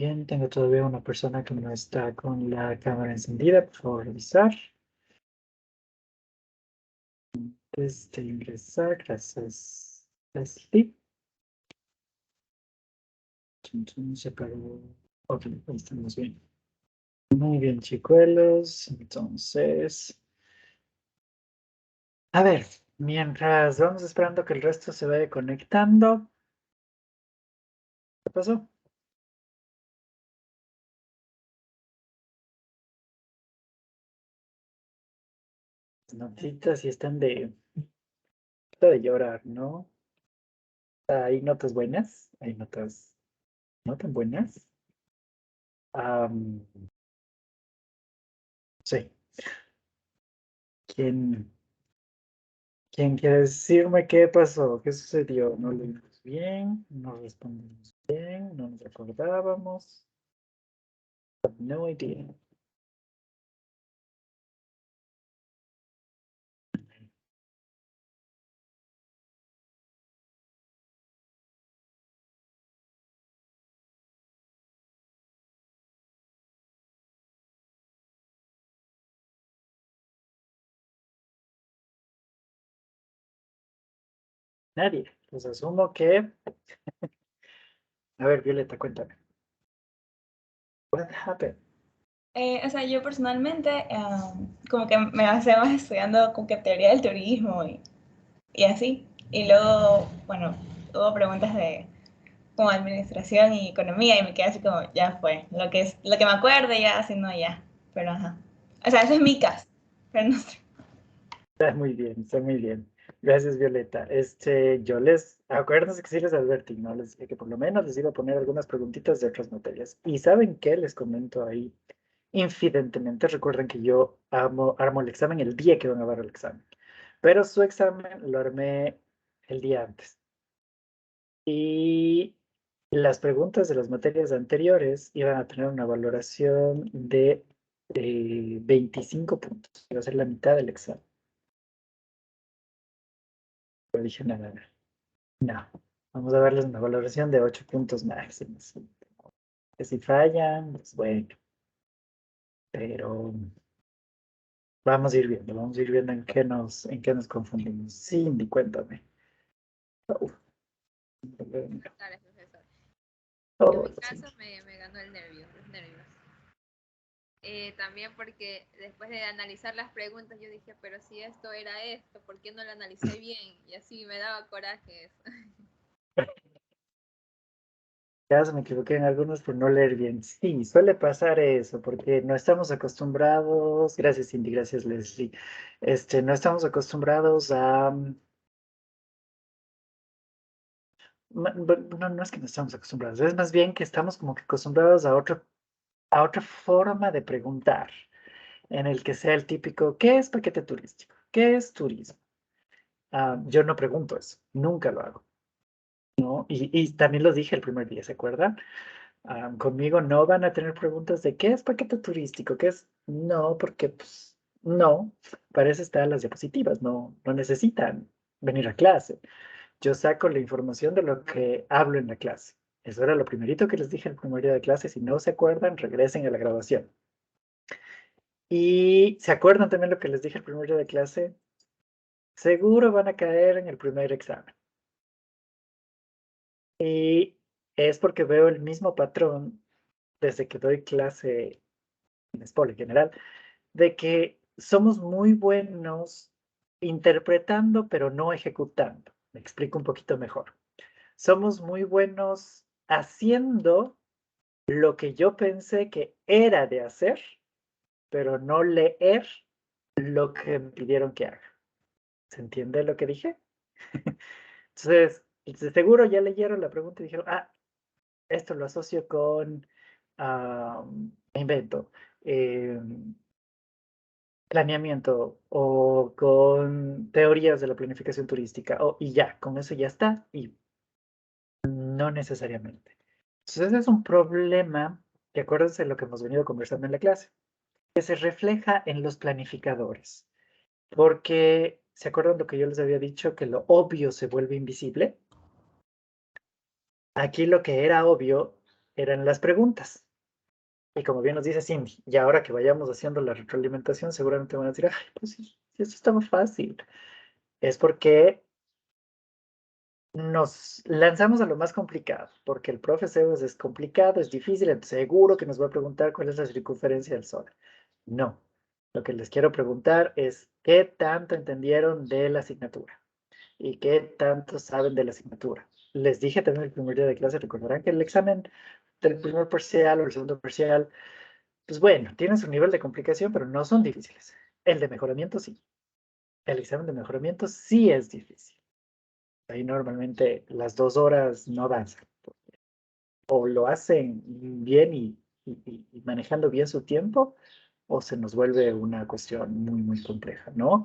bien, tengo todavía una persona que no está con la cámara encendida, por favor revisar. Antes de ingresar, gracias, Leslie. Chun, chun, se paró. Ok, ahí estamos bien. Muy bien, chicuelos. Entonces, a ver, mientras vamos esperando que el resto se vaya conectando. ¿Qué pasó? Las notitas sí están de llorar, ¿no? Hay notas buenas, hay notas no tan buenas. Am, sí. ¿Quién, quién quiere decirme qué pasó? ¿Qué sucedió? ¿No leímos bien? ¿No respondimos bien? ¿No nos acordábamos? No idea. Nadie. Pues asumo que... A ver, Violeta, cuéntame. What happened? O sea, yo personalmente como que me basé más estudiando como que teoría del turismo y así. Y luego, bueno, hubo preguntas de como administración y economía y me quedé así como, ya fue. Lo que me acuerde ya, así no, ya. Pero ajá. O sea, ese es mi caso. Pero no sé. Está muy bien, está muy bien. Gracias, Violeta. Yo acuérdense que sí les advertí, ¿no? Les dije que por lo menos les iba a poner algunas preguntitas de otras materias. ¿Y saben qué? Les comento ahí. Infidentemente, recuerden que yo armo el examen el día que van a dar el examen. Pero su examen lo armé el día antes. Y las preguntas de las materias anteriores iban a tener una valoración de 25 puntos. Iba a ser la mitad del examen. Pero dije, no, no, no. No. Vamos a darles una valoración de 8 puntos máximos. Que si fallan, pues bueno. Pero vamos a ir viendo en qué nos confundimos. Cindy, cuéntame. Oh, Buenas tardes, profesor. En oh, mi caso Cindy. me ganó el nervio, los nervios. También porque después de analizar las preguntas yo dije, pero si esto era esto, ¿por qué no lo analicé bien? Y así me daba coraje eso. Ya se me equivoqué en algunos por no leer bien. Sí, suele pasar eso, porque no estamos acostumbrados, gracias Cindy, gracias Leslie, no estamos acostumbrados a, no, no es que no estamos acostumbrados, es más bien que estamos como que acostumbrados a otra forma de preguntar, en el que sea el típico, ¿qué es paquete turístico? ¿Qué es turismo? Yo no pregunto eso, nunca lo hago, ¿no? Y también lo dije el primer día, ¿se acuerdan? Conmigo no van a tener preguntas de qué es paquete turístico, qué es. No, porque pues no, para eso están las diapositivas, no, no necesitan venir a clase. Yo saco la información de lo que hablo en la clase. Eso era lo primerito que les dije el primer día de clase. Si no se acuerdan, regresen a la grabación. Y se acuerdan también lo que les dije el primer día de clase. Seguro van a caer en el primer examen. Y es porque veo el mismo patrón desde que doy clase en Sport en general, de que somos muy buenos interpretando, pero no ejecutando. Me explico un poquito mejor. Somos muy buenos haciendo lo que yo pensé que era de hacer, pero no leer lo que me pidieron que haga. ¿Se entiende lo que dije? Entonces, de seguro ya leyeron la pregunta y dijeron, esto lo asocio con, me invento, eh, planeamiento o con teorías de la planificación turística y ya, con eso ya está y no necesariamente. Entonces ese es un problema que acuérdense de lo que hemos venido conversando en la clase, que se refleja en los planificadores, porque ¿se acuerdan lo que yo les había dicho? Que lo obvio se vuelve invisible. Aquí lo que era obvio eran las preguntas. Y como bien nos dice Cindy, y ahora que vayamos haciendo la retroalimentación, seguramente van a decir, ay, pues sí, sí, esto está muy fácil. Es porque nos lanzamos a lo más complicado, porque el profe Zeus es complicado, es difícil, entonces seguro que nos va a preguntar cuál es la circunferencia del Sol. No, lo que les quiero preguntar es qué tanto entendieron de la asignatura y qué tanto saben de la asignatura. Les dije también el primer día de clase, recordarán que el examen del primer parcial o el segundo parcial, pues bueno, tienen su nivel de complicación, pero no son difíciles. El de mejoramiento sí. El examen de mejoramiento sí es difícil. Ahí normalmente las 2 horas no avanzan. O lo hacen bien y manejando bien su tiempo, o se nos vuelve una cuestión muy, muy compleja, ¿no?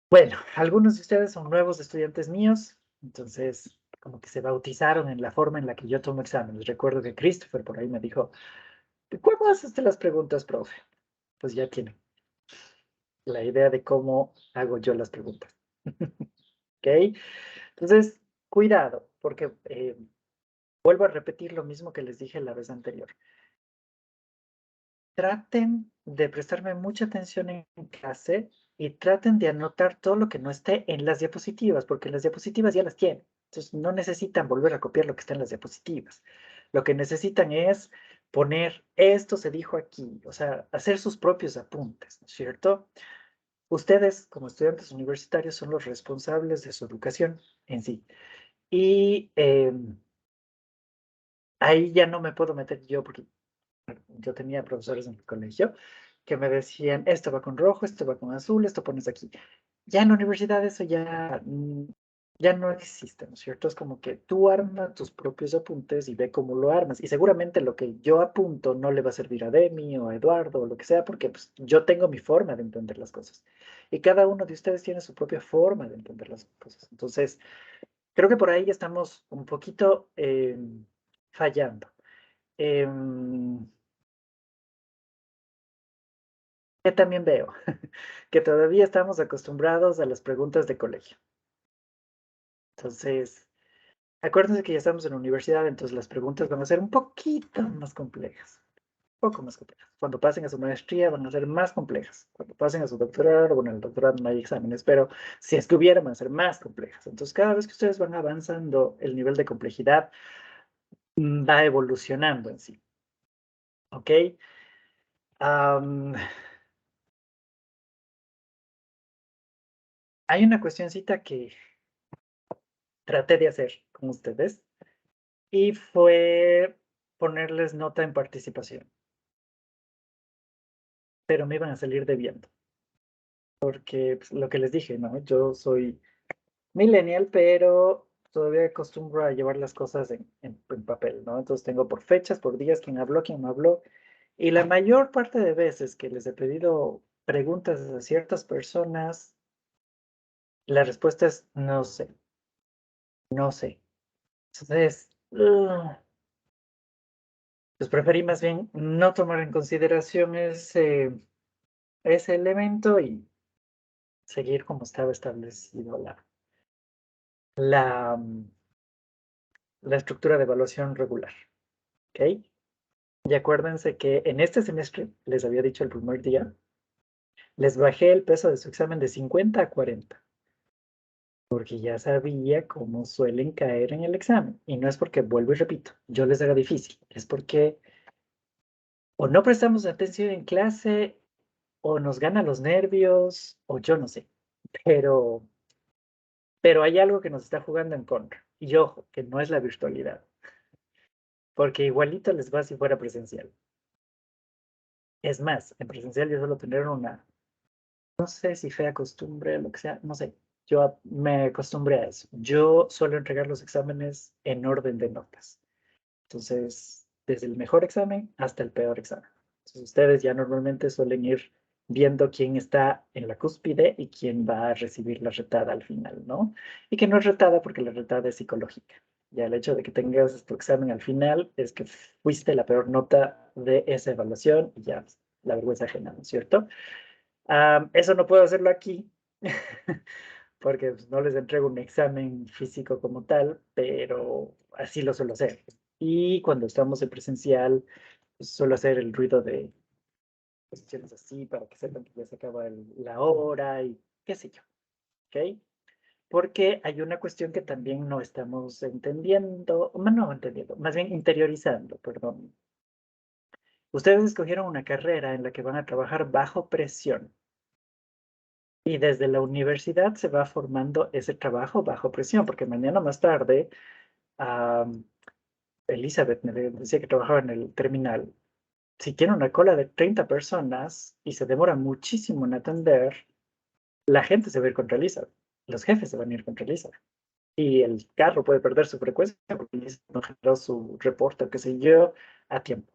Bueno, algunos de ustedes son nuevos estudiantes míos, entonces como que se bautizaron en la forma en la que yo tomo exámenes. Recuerdo que Christopher por ahí me dijo, ¿cómo haces las preguntas, profe? Pues ya tienen la idea de cómo hago yo las preguntas. ¿Ok? Entonces, cuidado, porque vuelvo a repetir lo mismo que les dije la vez anterior. Traten de prestarme mucha atención en clase y traten de anotar todo lo que no esté en las diapositivas, porque las diapositivas ya las tienen. Entonces, no necesitan volver a copiar lo que está en las diapositivas. Lo que necesitan es poner esto se dijo aquí, o sea, hacer sus propios apuntes, ¿no es cierto? Ustedes, como estudiantes universitarios, son los responsables de su educación en sí. Y ahí ya no me puedo meter yo, porque yo tenía profesores en el colegio que me decían, esto va con rojo, esto va con azul, esto pones aquí. Ya en la universidad eso ya, ya no existe, ¿no es cierto? Es como que tú armas tus propios apuntes y ve cómo lo armas. Y seguramente lo que yo apunto no le va a servir a Demi o a Eduardo o lo que sea, porque pues, yo tengo mi forma de entender las cosas. Y cada uno de ustedes tiene su propia forma de entender las cosas. Entonces, creo que por ahí estamos un poquito fallando. Em, que también veo que todavía estamos acostumbrados a las preguntas de colegio. Entonces, acuérdense que ya estamos en la universidad, entonces las preguntas van a ser un poquito más complejas, un poco más complejas. Cuando pasen a su maestría van a ser más complejas. Cuando pasen a su doctorado, bueno, en el doctorado no hay exámenes, pero si es que hubiera, van a ser más complejas. Entonces, cada vez que ustedes van avanzando, el nivel de complejidad va evolucionando en sí. ¿Ok? Am, hay una cuestioncita que traté de hacer con ustedes y fue ponerles nota en participación, pero me iban a salir debiendo, porque pues, lo que les dije, ¿no? Yo soy millennial, pero todavía acostumbro a llevar las cosas en papel, ¿no? Entonces tengo por fechas, por días, quién me habló, y la mayor parte de veces que les he pedido preguntas a ciertas personas, la respuesta es no sé, no sé. Entonces, pues preferí más bien no tomar en consideración ese elemento y seguir como estaba establecido la, la estructura de evaluación regular. ¿Ok? Y acuérdense que en este semestre, les había dicho el primer día, les bajé el peso de su examen de 50 a 40, porque ya sabía cómo suelen caer en el examen. Y no es porque, vuelvo y repito, yo les haga difícil, es porque o no prestamos atención en clase, o nos gana los nervios, o yo no sé. Pero, pero hay algo que nos está jugando en contra. Y ojo, que no es la virtualidad, porque igualito les va si fuera presencial. Es más, en presencial yo suelo tener una, no sé si fea costumbre, lo que sea, no sé. Yo me acostumbré a eso. Yo suelo entregar los exámenes en orden de notas. Entonces, desde el mejor examen hasta el peor examen. Entonces, ustedes ya normalmente suelen ir viendo quién está en la cúspide y quién va a recibir la retada al final, ¿no? Y que no es retada porque la retada es psicológica. Ya el hecho de que tengas tu examen al final es que fuiste la peor nota de esa evaluación y ya la vergüenza ajena, ¿no es cierto? Eso no puedo hacerlo aquí porque pues, no les entrego un examen físico como tal, pero así lo suelo hacer. Y cuando estamos en presencial, pues, suelo hacer el ruido de posiciones así para que sepan que ya se acaba la hora y qué sé yo, ¿ok? Porque hay una cuestión que también no estamos entendiendo, no entendiendo, más bien interiorizando, perdón. Ustedes escogieron una carrera en la que van a trabajar bajo presión y desde la universidad se va formando ese trabajo bajo presión, porque mañana más tarde, am, Elizabeth me decía que trabajaba en el terminal. Si tiene una cola de 30 personas y se demora muchísimo en atender, la gente se va a ir contra Elizabeth, los jefes se van a ir contra Elizabeth. Y el carro puede perder su frecuencia porque no generó su reporte o qué sé yo a tiempo,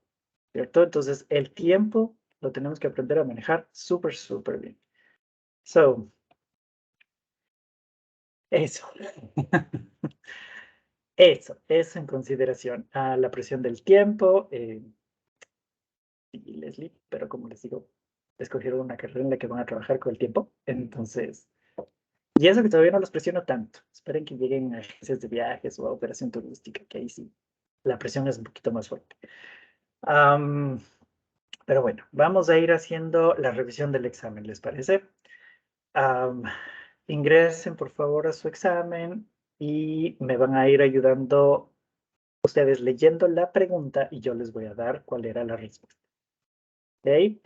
¿cierto? Entonces, el tiempo lo tenemos que aprender a manejar súper, súper bien. So, eso. Eso en consideración a la presión del tiempo. Y Leslie, pero como les digo, escogieron una carrera en la que van a trabajar con el tiempo. Entonces, y eso que todavía no los presiono tanto. Esperen que lleguen a agencias de viajes o a operación turística, que ahí sí, la presión es un poquito más fuerte. Am, pero bueno, vamos a ir haciendo la revisión del examen, ¿les parece? Am, ingresen por favor a su examen y me van a ir ayudando ustedes leyendo la pregunta y yo les voy a dar cuál era la respuesta. ¿Ok?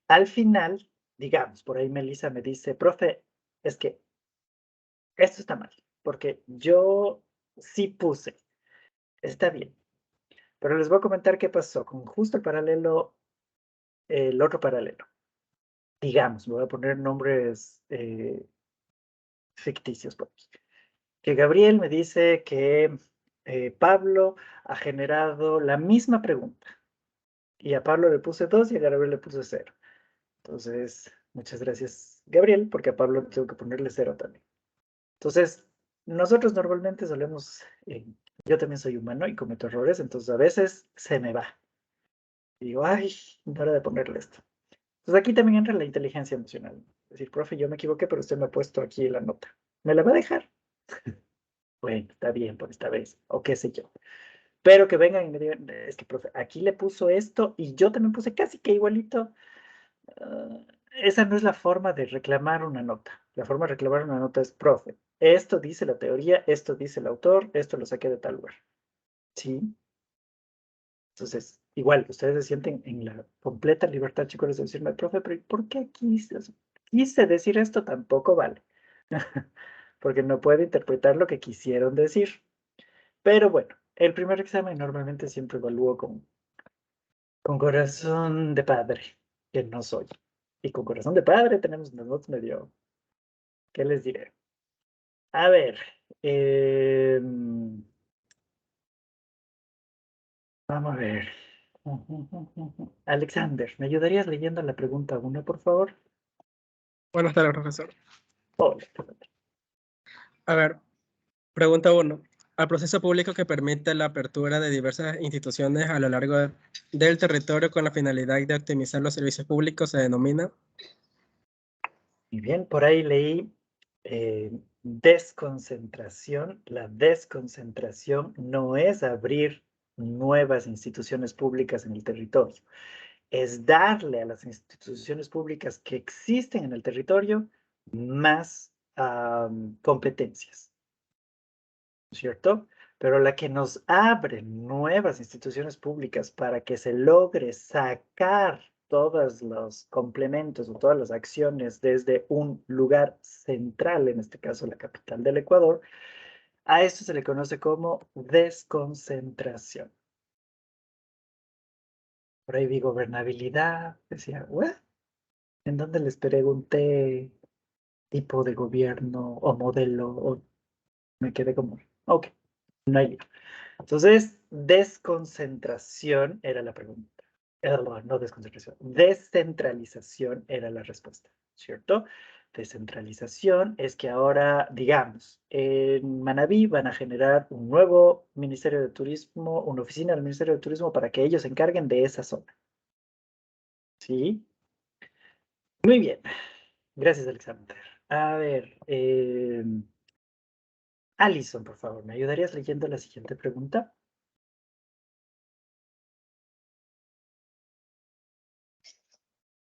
Al final, digamos, por ahí Melissa me dice, profe, es que esto está mal, porque yo sí puse, está bien, pero les voy a comentar qué pasó con justo el paralelo, el otro paralelo. Digamos, me voy a poner nombres ficticios por aquí. Que Gabriel me dice que Pablo ha generado la misma pregunta y a Pablo le puse 2 y a Gabriel le puse 0. Entonces, muchas gracias, Gabriel, porque a Pablo tengo que ponerle 0 también. Entonces, nosotros normalmente solemos, yo también soy humano y cometo errores, entonces a veces se me va. Y digo, ay, no hora de ponerle esto. Entonces aquí también entra la inteligencia emocional. Es decir, profe, yo me equivoqué, pero usted me ha puesto aquí la nota. ¿Me la va a dejar? Bueno, está bien por esta vez, o qué sé yo. Pero que vengan y me digan, es que, profe, aquí le puso esto y yo también puse casi que igualito. Ah, esa no es la forma de reclamar una nota. La forma de reclamar una nota es, profe, esto dice la teoría, esto dice el autor, esto lo saqué de tal lugar. ¿Sí? Entonces, igual, ustedes se sienten en la completa libertad, chicos, de decirme, profe, pero ¿por qué aquí quise decir esto? Tampoco vale. Porque no puede interpretar lo que quisieron decir. Pero bueno, el primer examen normalmente siempre evalúo con corazón de padre, que no soy. Y con corazón de padre tenemos unas notas medio, ¿qué les diré? A ver, vamos a ver. Alexander, ¿me ayudarías leyendo la pregunta 1, por favor? Buenas tardes, profesor. Hola. A ver, pregunta 1. Al proceso público que permite la apertura de diversas instituciones a lo largo del territorio con la finalidad de optimizar los servicios públicos se denomina. Muy bien, por ahí leí desconcentración. La desconcentración no es abrir nuevas instituciones públicas en el territorio, es darle a las instituciones públicas que existen en el territorio más competencias, ¿cierto? Pero la que nos abre nuevas instituciones públicas para que se logre sacar todos los complementos o todas las acciones desde un lugar central, en este caso la capital del Ecuador, a esto se le conoce como desconcentración. Por ahí vi gobernabilidad, decía, ¿what? En donde les pregunté tipo de gobierno o modelo, o me quedé como, ok, no hay lío. Entonces, desconcentración era la pregunta. No desconcentración, descentralización era la respuesta, ¿cierto? Descentralización es que ahora, digamos, en Manabí van a generar un nuevo Ministerio de Turismo, una oficina del Ministerio de Turismo para que ellos se encarguen de esa zona. ¿Sí? Muy bien. Gracias, Alexander. A ver, Alison, por favor, ¿me ayudarías leyendo la siguiente pregunta?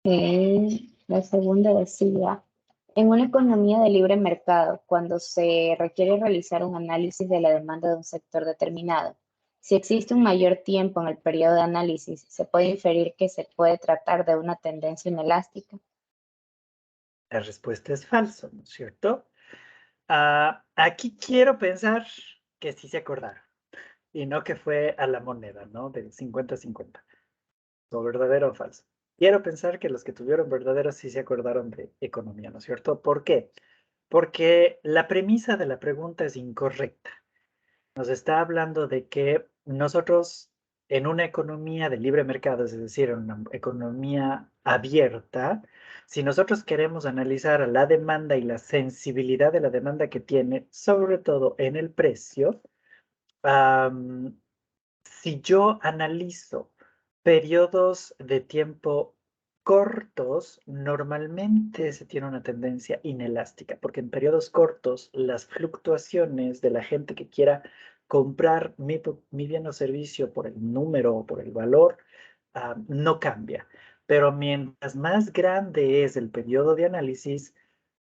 La segunda decía, en una economía de libre mercado, cuando se requiere realizar un análisis de la demanda de un sector determinado, si existe un mayor tiempo en el periodo de análisis, se puede inferir que se puede tratar de una tendencia inelástica. La respuesta es falso, ¿no es cierto? Aquí quiero pensar que sí se acordaron y no que fue a la moneda, ¿no? Del 50-50. ¿O verdadero o falso? Quiero pensar que los que tuvieron verdadero sí se acordaron de economía, ¿no es cierto? ¿Por qué? Porque la premisa de la pregunta es incorrecta. Nos está hablando de que nosotros en una economía de libre mercado, es decir, en una economía abierta, si nosotros queremos analizar la demanda y la sensibilidad de la demanda que tiene, sobre todo en el precio, si yo analizo periodos de tiempo cortos, normalmente se tiene una tendencia inelástica, porque en periodos cortos las fluctuaciones de la gente que quiera comprar mi bien o servicio por el número o por el valor no cambia. Pero mientras más grande es el periodo de análisis,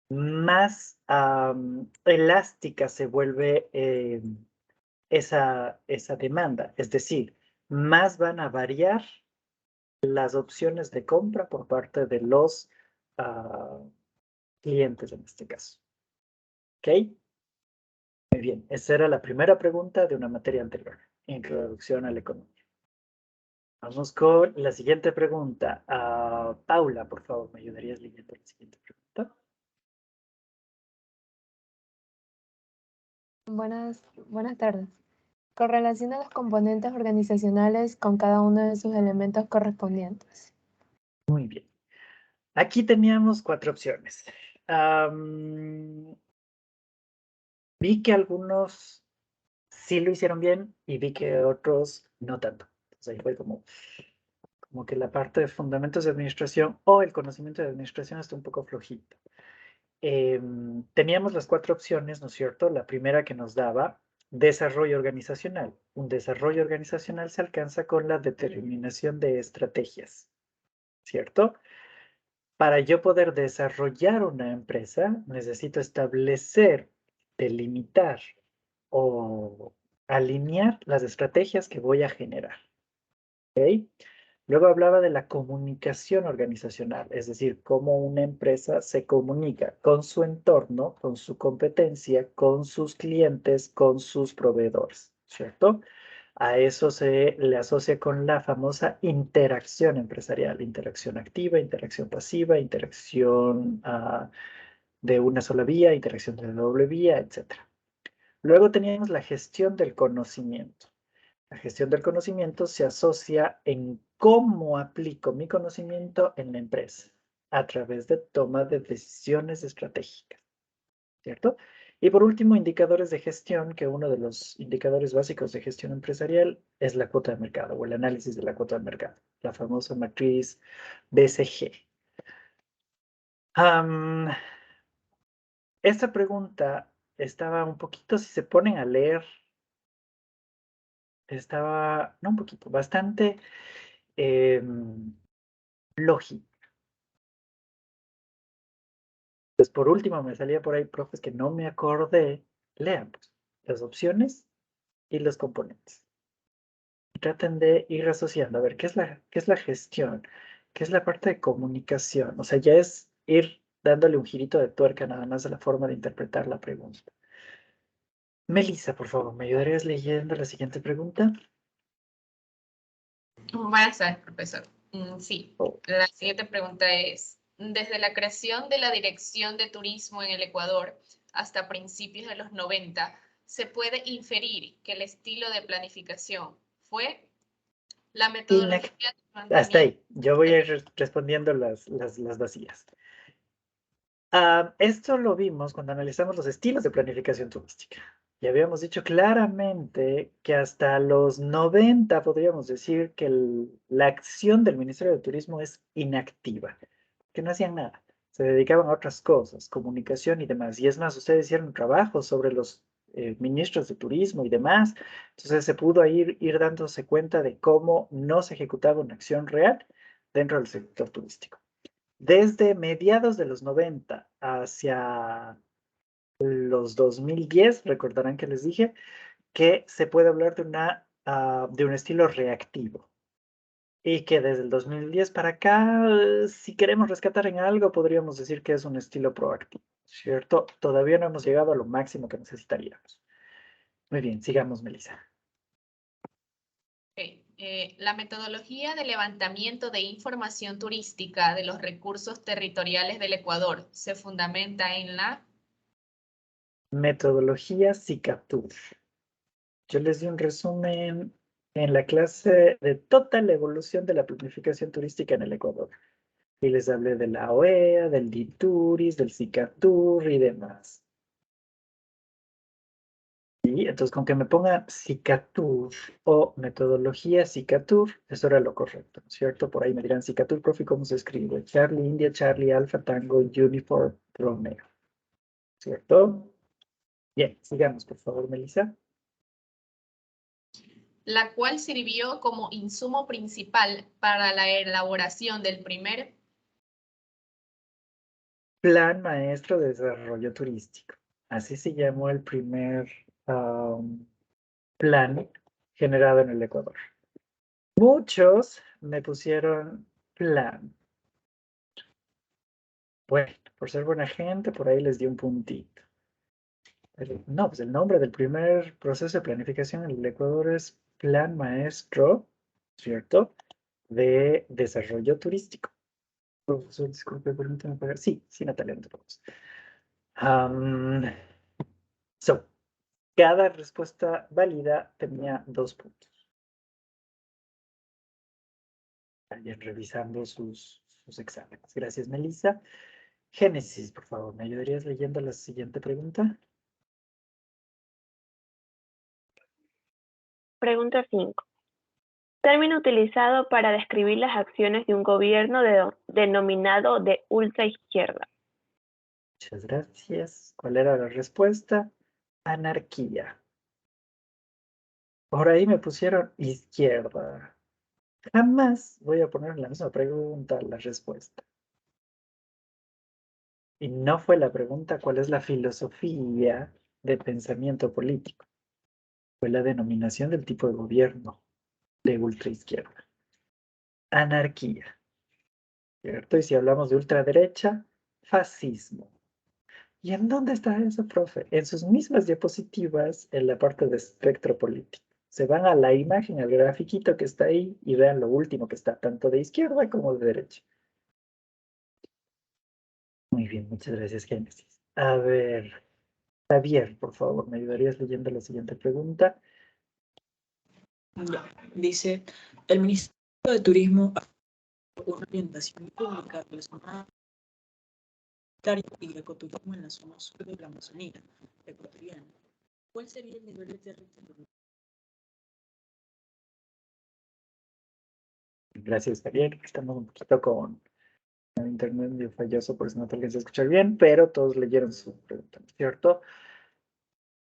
más elástica se vuelve esa demanda. Es decir, más van a variar las opciones de compra por parte de los ah, clientes en este caso. ¿Ok? Muy bien, esa era la primera pregunta de una materia anterior, introducción a la economía. Vamos con la siguiente pregunta. Paula, por favor, ¿me ayudarías leyendo la siguiente pregunta? Buenas tardes. Correlaciona los componentes organizacionales con cada uno de sus elementos correspondientes. Muy bien. Aquí teníamos 4 opciones. Vi que algunos sí lo hicieron bien y vi que otros no tanto. Entonces ahí fue como que la parte de fundamentos de administración o el conocimiento de administración está un poco flojito. Teníamos las 4 opciones, ¿no es cierto? La primera que nos daba desarrollo organizacional. Un desarrollo organizacional se alcanza con la determinación de estrategias, ¿cierto? Para yo poder desarrollar una empresa, necesito establecer, delimitar o alinear las estrategias que voy a generar. ¿Ok? Luego hablaba de la comunicación organizacional, es decir, cómo una empresa se comunica con su entorno, con su competencia, con sus clientes, con sus proveedores, ¿cierto? A eso se le asocia con la famosa interacción empresarial, interacción activa, interacción pasiva, interacción de una sola vía, interacción de doble vía, etc. Luego teníamos la gestión del conocimiento. La gestión del conocimiento se asocia en cómo aplico mi conocimiento en la empresa a través de toma de decisiones estratégicas, ¿cierto? Y por último, indicadores de gestión, que uno de los indicadores básicos de gestión empresarial es la cuota de mercado o el análisis de la cuota de mercado, la famosa matriz BCG. Esta pregunta estaba un poquito, si se ponen a leer, estaba, no un poquito, bastante lógica. Pues por último, me salía por ahí, profes, que no me acordé. Lean pues, las opciones y los componentes. Traten de ir asociando, a ver, qué es la gestión? ¿Qué es la parte de comunicación? O sea, ya es ir dándole un girito de tuerca nada más a la forma de interpretar la pregunta. Melissa, por favor, ¿me ayudarías leyendo la siguiente pregunta? Buenas tardes, profesor. Sí, Oh. la siguiente pregunta es, desde la creación de la Dirección de Turismo en el Ecuador hasta principios de los 90, ¿se puede inferir que el estilo de planificación fue la metodología de Hasta ahí, yo voy a ir respondiendo las vacías. Esto lo vimos cuando analizamos los estilos de planificación turística. Y habíamos dicho claramente que hasta los 90 podríamos decir que la acción del Ministerio de Turismo es inactiva, que no hacían nada, se dedicaban a otras cosas, comunicación y demás. Y es más, ustedes hicieron trabajo sobre los ministros de turismo y demás, entonces se pudo ir dándose cuenta de cómo no se ejecutaba una acción real dentro del sector turístico. Desde mediados de los 90 hacia los 2010, recordarán que les dije que se puede hablar de un estilo reactivo. Y que desde el 2010 para acá, si queremos rescatar en algo, podríamos decir que es un estilo proactivo, ¿cierto? Todavía no hemos llegado a lo máximo que necesitaríamos. Muy bien, sigamos, Melissa. Ok, la metodología de levantamiento de información turística de los recursos territoriales del Ecuador se fundamenta en la... Metodología SICATUR. Yo les di un resumen en la clase de total evolución de la planificación turística en el Ecuador. Y les hablé de la OEA, del DITURIS, del SICATUR y demás. Y entonces, con que me ponga SICATUR o metodología SICATUR, eso era lo correcto, ¿cierto? Por ahí me dirán, SICATUR, profe, ¿cómo se escribe? Charlie India, Charlie Alpha, Tango, Uniform, Romeo, ¿cierto? Bien, sigamos, por favor, Melissa. La cual sirvió como insumo principal para la elaboración del primer... Plan Maestro de Desarrollo Turístico. Así se llamó el primer plan generado en el Ecuador. Muchos me pusieron plan. Bueno, por ser buena gente, por ahí les di un puntito. Pero no, pues el nombre del primer proceso de planificación en el Ecuador es Plan Maestro, ¿cierto? De Desarrollo Turístico. Profesor, disculpe, permítame pagar. Sí, Natalia, no te preocupes. Cada respuesta válida tenía 2 puntos. Vayan revisando sus exámenes. Gracias, Melissa. Génesis, por favor, ¿me ayudarías leyendo la siguiente pregunta? Pregunta 5. Término utilizado para describir las acciones de un gobierno denominado de ultraizquierda. Muchas gracias. ¿Cuál era la respuesta? Anarquía. Por ahí me pusieron izquierda. Jamás voy a poner en la misma pregunta la respuesta. Y no fue la pregunta cuál es la filosofía de pensamiento político. Fue la denominación del tipo de gobierno de ultraizquierda. Anarquía. ¿Cierto? Y si hablamos de ultraderecha, fascismo. ¿Y en dónde está eso, profe? En sus mismas diapositivas en la parte de espectro político. Se van a la imagen, al grafiquito que está ahí y vean lo último que está, tanto de izquierda como de derecha. Muy bien, muchas gracias, Génesis. A ver, Javier, por favor, ¿me ayudarías leyendo la siguiente pregunta? Ya, dice, el Ministerio de Turismo ha dado una orientación pública relacionada y ecoturismo en la zona sur de la Amazonía ecuatoriana. ¿Cuál sería el nivel de territorio? Gracias, Javier. Estamos un poquito con el internet medio falloso, por eso no te alcancé a escuchar bien, pero todos leyeron su pregunta, ¿cierto?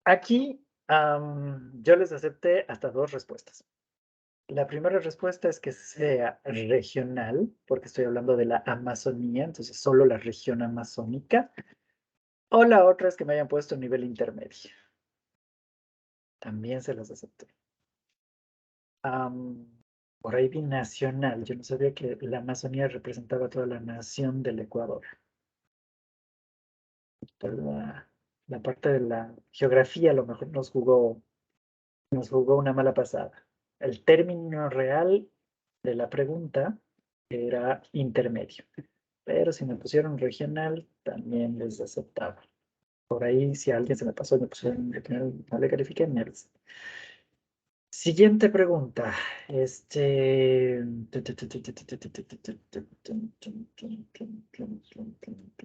Aquí yo les acepté hasta 2 respuestas. La primera respuesta es que sea regional, porque estoy hablando de la Amazonía, entonces solo la región amazónica. O la otra es que me hayan puesto nivel intermedio. También se las acepté. Por ahí vi nacional. Yo no sabía que la Amazonía representaba toda la nación del Ecuador. La parte de la geografía a lo mejor nos jugó una mala pasada. El término real de la pregunta era intermedio. Pero si me pusieron regional, también les aceptaba. Por ahí, si a alguien se me pasó y me pusieron regional, no le califiqué, mierda. Siguiente pregunta.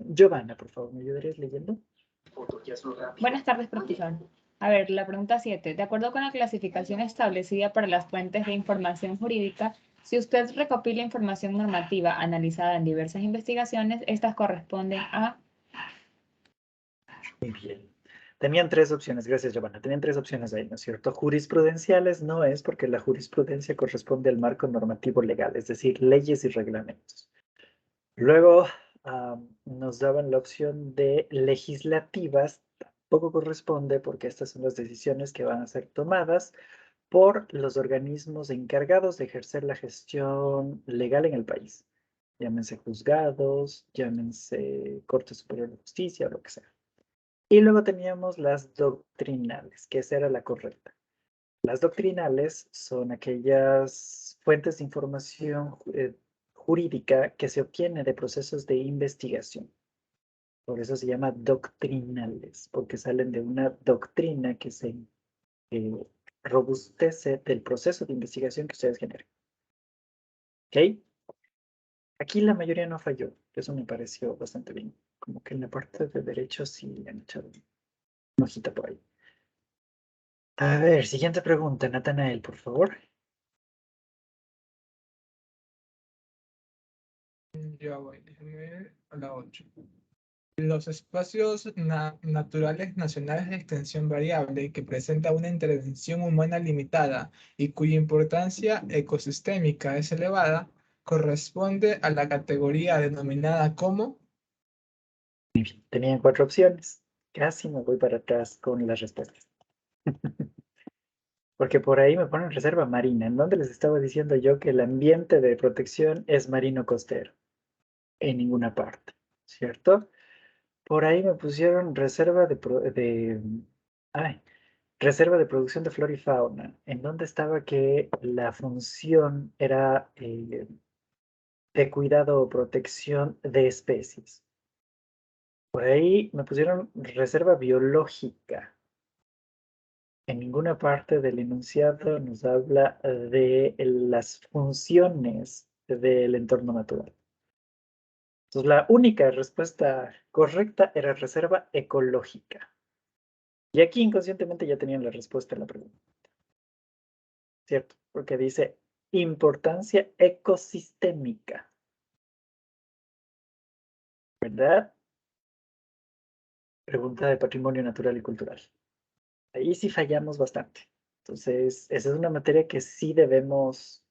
Giovanna, por favor, ¿me ayudarías leyendo? Buenas tardes, profesor. A ver, la pregunta 7. De acuerdo con la clasificación establecida para las fuentes de información jurídica, si usted recopila información normativa analizada en diversas investigaciones, estas corresponden a... Muy bien. Tenían 3 opciones, gracias, Giovanna. Tenían 3 opciones ahí, ¿no es cierto? Jurisprudenciales no es porque la jurisprudencia corresponde al marco normativo legal, es decir, leyes y reglamentos. Luego nos daban la opción de legislativas. Tampoco corresponde porque estas son las decisiones que van a ser tomadas por los organismos encargados de ejercer la gestión legal en el país. Llámense juzgados, llámense Corte Superior de Justicia o lo que sea. Y luego teníamos las doctrinales, que esa era la correcta. Las doctrinales son aquellas fuentes de información jurídica que se obtiene de procesos de investigación. Por eso se llama doctrinales, porque salen de una doctrina que se robustece del proceso de investigación que ustedes generan. ¿Ok? Aquí la mayoría no falló. Eso me pareció bastante bien. Como que en la parte de derecho sí le han echado una hojita por ahí. A ver, siguiente pregunta, Natanael, por favor. Ya voy, déjame ver a la 8. Los espacios naturales nacionales de extensión variable que presenta una intervención humana limitada y cuya importancia ecosistémica es elevada, corresponde a la categoría denominada como... Tenían 4 opciones. Casi me voy para atrás con las respuestas. Porque por ahí me ponen reserva marina, en donde les estaba diciendo yo que el ambiente de protección es marino costero. En ninguna parte, ¿cierto? Por ahí me pusieron reserva reserva de producción de flora y fauna, en donde estaba que la función era de cuidado o protección de especies. Por ahí me pusieron reserva biológica. En ninguna parte del enunciado nos habla de las funciones del entorno natural. Entonces, la única respuesta correcta era reserva ecológica. Y aquí inconscientemente ya tenían la respuesta a la pregunta. ¿Cierto? Porque dice importancia ecosistémica. ¿Verdad? Pregunta de patrimonio natural y cultural. Ahí sí fallamos bastante. Entonces, esa es una materia que sí debemos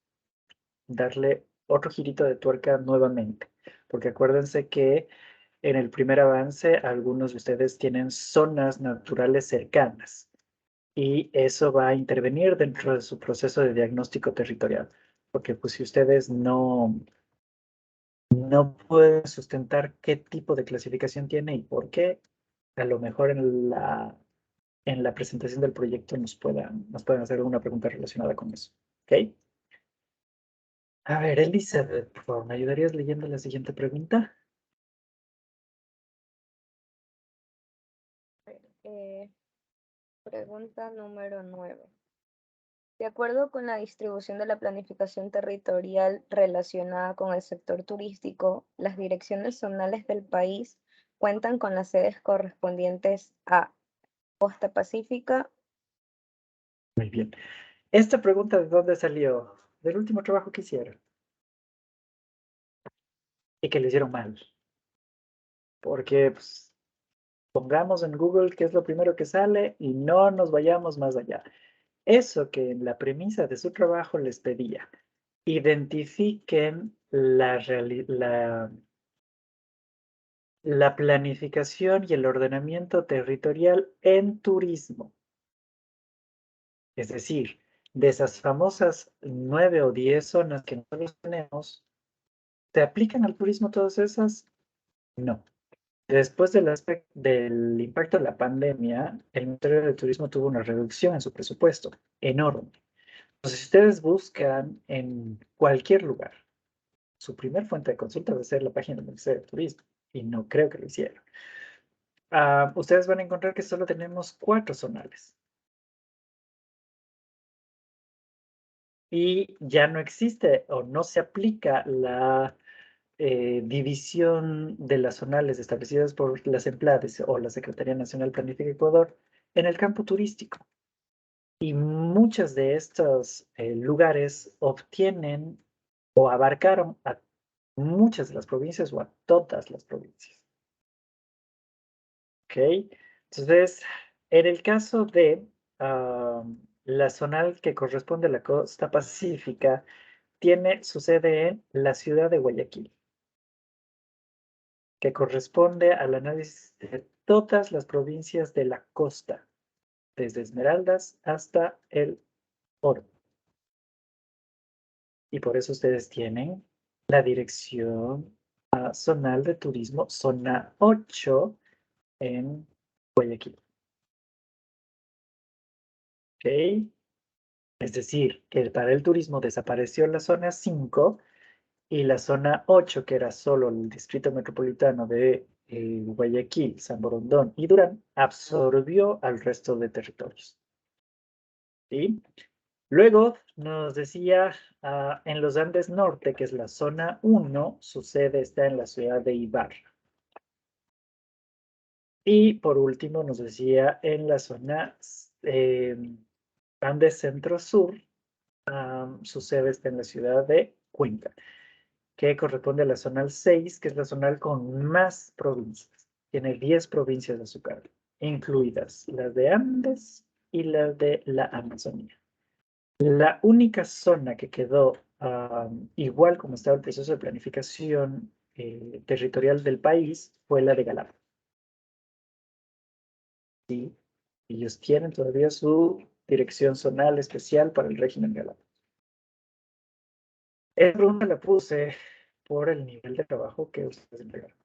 darle otro girito de tuerca nuevamente. Porque acuérdense que en el primer avance algunos de ustedes tienen zonas naturales cercanas. Y eso va a intervenir dentro de su proceso de diagnóstico territorial. Porque pues si ustedes no pueden sustentar qué tipo de clasificación tiene y por qué, a lo mejor en la presentación del proyecto nos puedan hacer una pregunta relacionada con eso. ¿Ok? A ver, Elizabeth, por favor, ¿me ayudarías leyendo la siguiente pregunta? Pregunta número 9. De acuerdo con la distribución de la planificación territorial relacionada con el sector turístico, las direcciones zonales del país cuentan con las sedes correspondientes a Costa Pacífica. Muy bien. Esta pregunta, ¿de dónde salió? Del último trabajo que hicieron. Y que le hicieron mal. Porque, pues, pongamos en Google qué es lo primero que sale y no nos vayamos más allá. Eso que en la premisa de su trabajo les pedía. Identifiquen la planificación y el ordenamiento territorial en turismo. Es decir, de esas famosas 9 o 10 zonas que nosotros tenemos, ¿se aplican al turismo todas esas? No. Después del impacto de la pandemia, el Ministerio de Turismo tuvo una reducción en su presupuesto enorme. Entonces, si ustedes buscan en cualquier lugar, su primer fuente de consulta va a ser la página del Ministerio de Turismo, y no creo que lo hicieron. Ustedes van a encontrar que solo tenemos 4 zonales. Y ya no existe o no se aplica la división de las zonales establecidas por las EMPLADES o la Secretaría Nacional Planifica Ecuador en el campo turístico. Y muchos de estos lugares obtienen o abarcaron a muchas de las provincias o a todas las provincias. ¿Ok? Entonces, en el caso de la zonal que corresponde a la costa pacífica, tiene su sede en la ciudad de Guayaquil. que corresponde al análisis de todas las provincias de la costa, desde Esmeraldas hasta el Oro. Y por eso ustedes tienen la dirección zonal de turismo, zona 8, en Guayaquil. ¿Ok? Es decir, que para el turismo desapareció la zona 5 y la zona 8, que era solo el distrito metropolitano de Guayaquil, San Borondón y Durán, absorbió al resto de territorios. ¿Sí? Luego nos decía, en los Andes Norte, que es la zona 1, su sede está en la ciudad de Ibarra. Y por último nos decía en la zona Andes Centro-Sur, su sede está en la ciudad de Cuenca, que corresponde a la zonal 6, que es la zonal con más provincias. Tiene 10 provincias a su cargo, incluidas las de Andes y las de la Amazonía. La única zona que quedó igual como estaba el proceso de planificación territorial del país fue la de Galápagos. Sí, ellos tienen todavía su dirección zonal especial para el régimen Galápagos. Esa pregunta la puse por el nivel de trabajo que ustedes entregaron.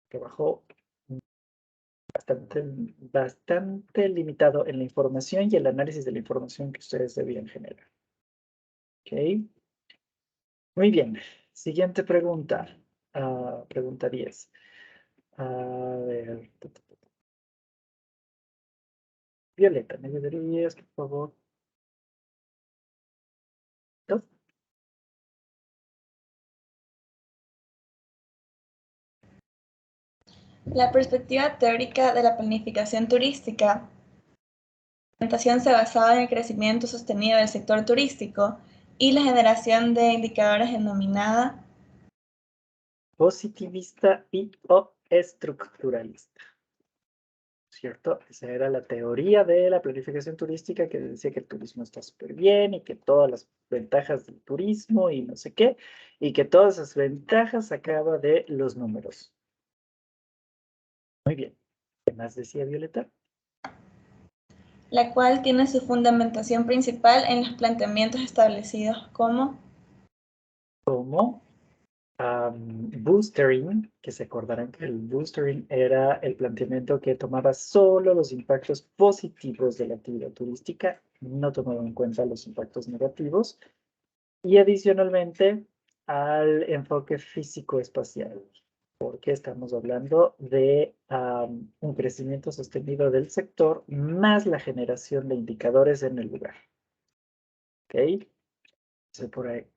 Que bajó bastante limitado en la información y el análisis de la información que ustedes debían generar. ¿Ok? Muy bien. Siguiente pregunta. Pregunta 10. A ver. Violeta, ¿me ayudarías, por favor? ¿No? La perspectiva teórica de la planificación turística. La implementación se basaba en el crecimiento sostenido del sector turístico y la generación de indicadores denominada Positivista y o estructuralista. ¿Cierto? Esa era la teoría de la planificación turística que decía que el turismo está súper bien y que todas las ventajas del turismo y no sé qué, y que todas esas ventajas sacaba de los números. Muy bien. ¿Qué más decía Violeta? la cual tiene su fundamentación principal en los planteamientos establecidos como boostering, que se acordarán que el boostering era el planteamiento que tomaba solo los impactos positivos de la actividad turística, no tomaba en cuenta los impactos negativos, y adicionalmente al enfoque físico-espacial, porque estamos hablando de un crecimiento sostenido del sector más la generación de indicadores en el lugar. ¿Ok?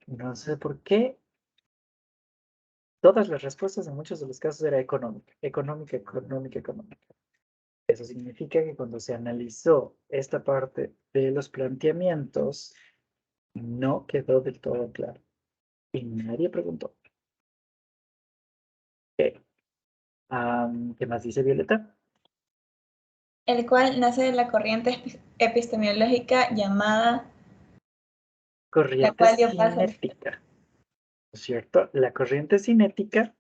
No sé por qué. Todas las respuestas en muchos de los casos era económica, económica, económica, económica. Eso significa que cuando se analizó esta parte de los planteamientos, no quedó del todo claro. Y nadie preguntó. ¿Qué más dice Violeta? el cual nace de la corriente epistemológica llamada Corriente cinética. ¿No es cierto? La corriente cinética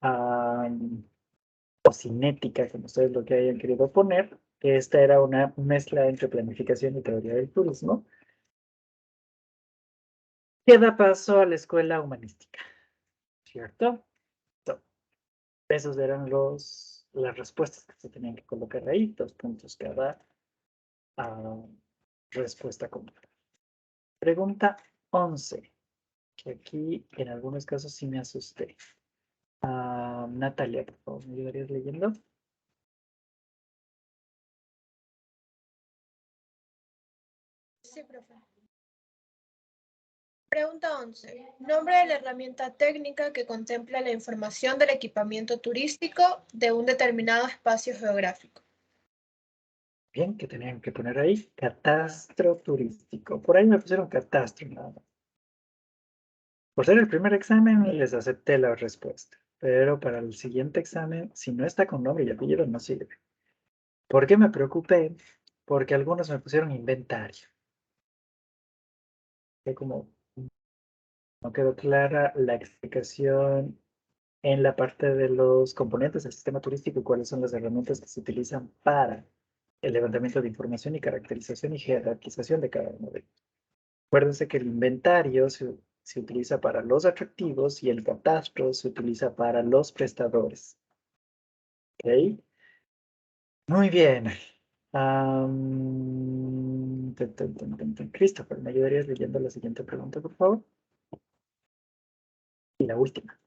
o cinética, como ustedes lo que hayan querido poner, que esta era una mezcla entre planificación y teoría del turismo, que da paso a la escuela humanística, ¿cierto? Esos eran las respuestas que se tenían que colocar ahí, 2 puntos cada respuesta completa. Pregunta 11, que aquí en algunos casos sí me asusté. Natalia, por favor, ¿me ayudarías leyendo? Sí, profe. Pregunta 11. Nombre de la herramienta técnica que contempla la información del equipamiento turístico de un determinado espacio geográfico. Bien, que tenían que poner ahí catastro turístico. Por ahí me pusieron catastro nada más. Por ser el primer examen, les acepté la respuesta. Pero para el siguiente examen, si no está con nombre y apellido, no sirve. ¿Por qué me preocupé? Porque algunos me pusieron inventario. Que como no quedó clara la explicación en la parte de los componentes del sistema turístico y cuáles son las herramientas que se utilizan para el levantamiento de información y caracterización y jerarquización de cada uno de ellos. Acuérdense que el inventario se utiliza para los atractivos y el catastro se utiliza para los prestadores. ¿Ok? Muy bien. Christopher, ¿me ayudarías leyendo la siguiente pregunta, por favor? Y la última.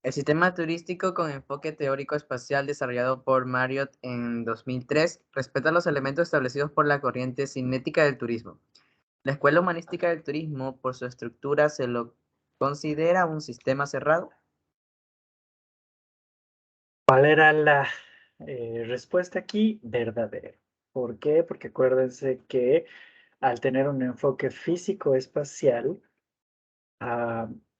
El sistema turístico con enfoque teórico espacial desarrollado por Marriott en 2003 respeta los elementos establecidos por la corriente cinética del turismo. La Escuela Humanística del Turismo, por su estructura, se lo considera un sistema cerrado. ¿Cuál era la respuesta aquí? Verdadero. ¿Por qué? Porque acuérdense que al tener un enfoque físico-espacial,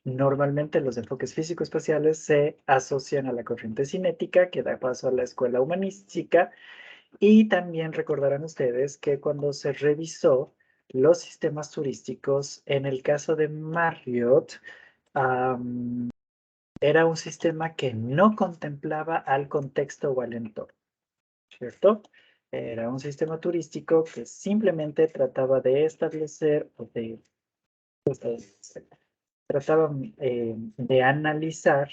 normalmente los enfoques físico-espaciales se asocian a la corriente cinética que da paso a la escuela humanística y también recordarán ustedes que cuando se revisó los sistemas turísticos, en el caso de Marriott, era un sistema que no contemplaba al contexto o al entorno, ¿cierto? Era un sistema turístico que simplemente trataba de establecer o de trataban de analizar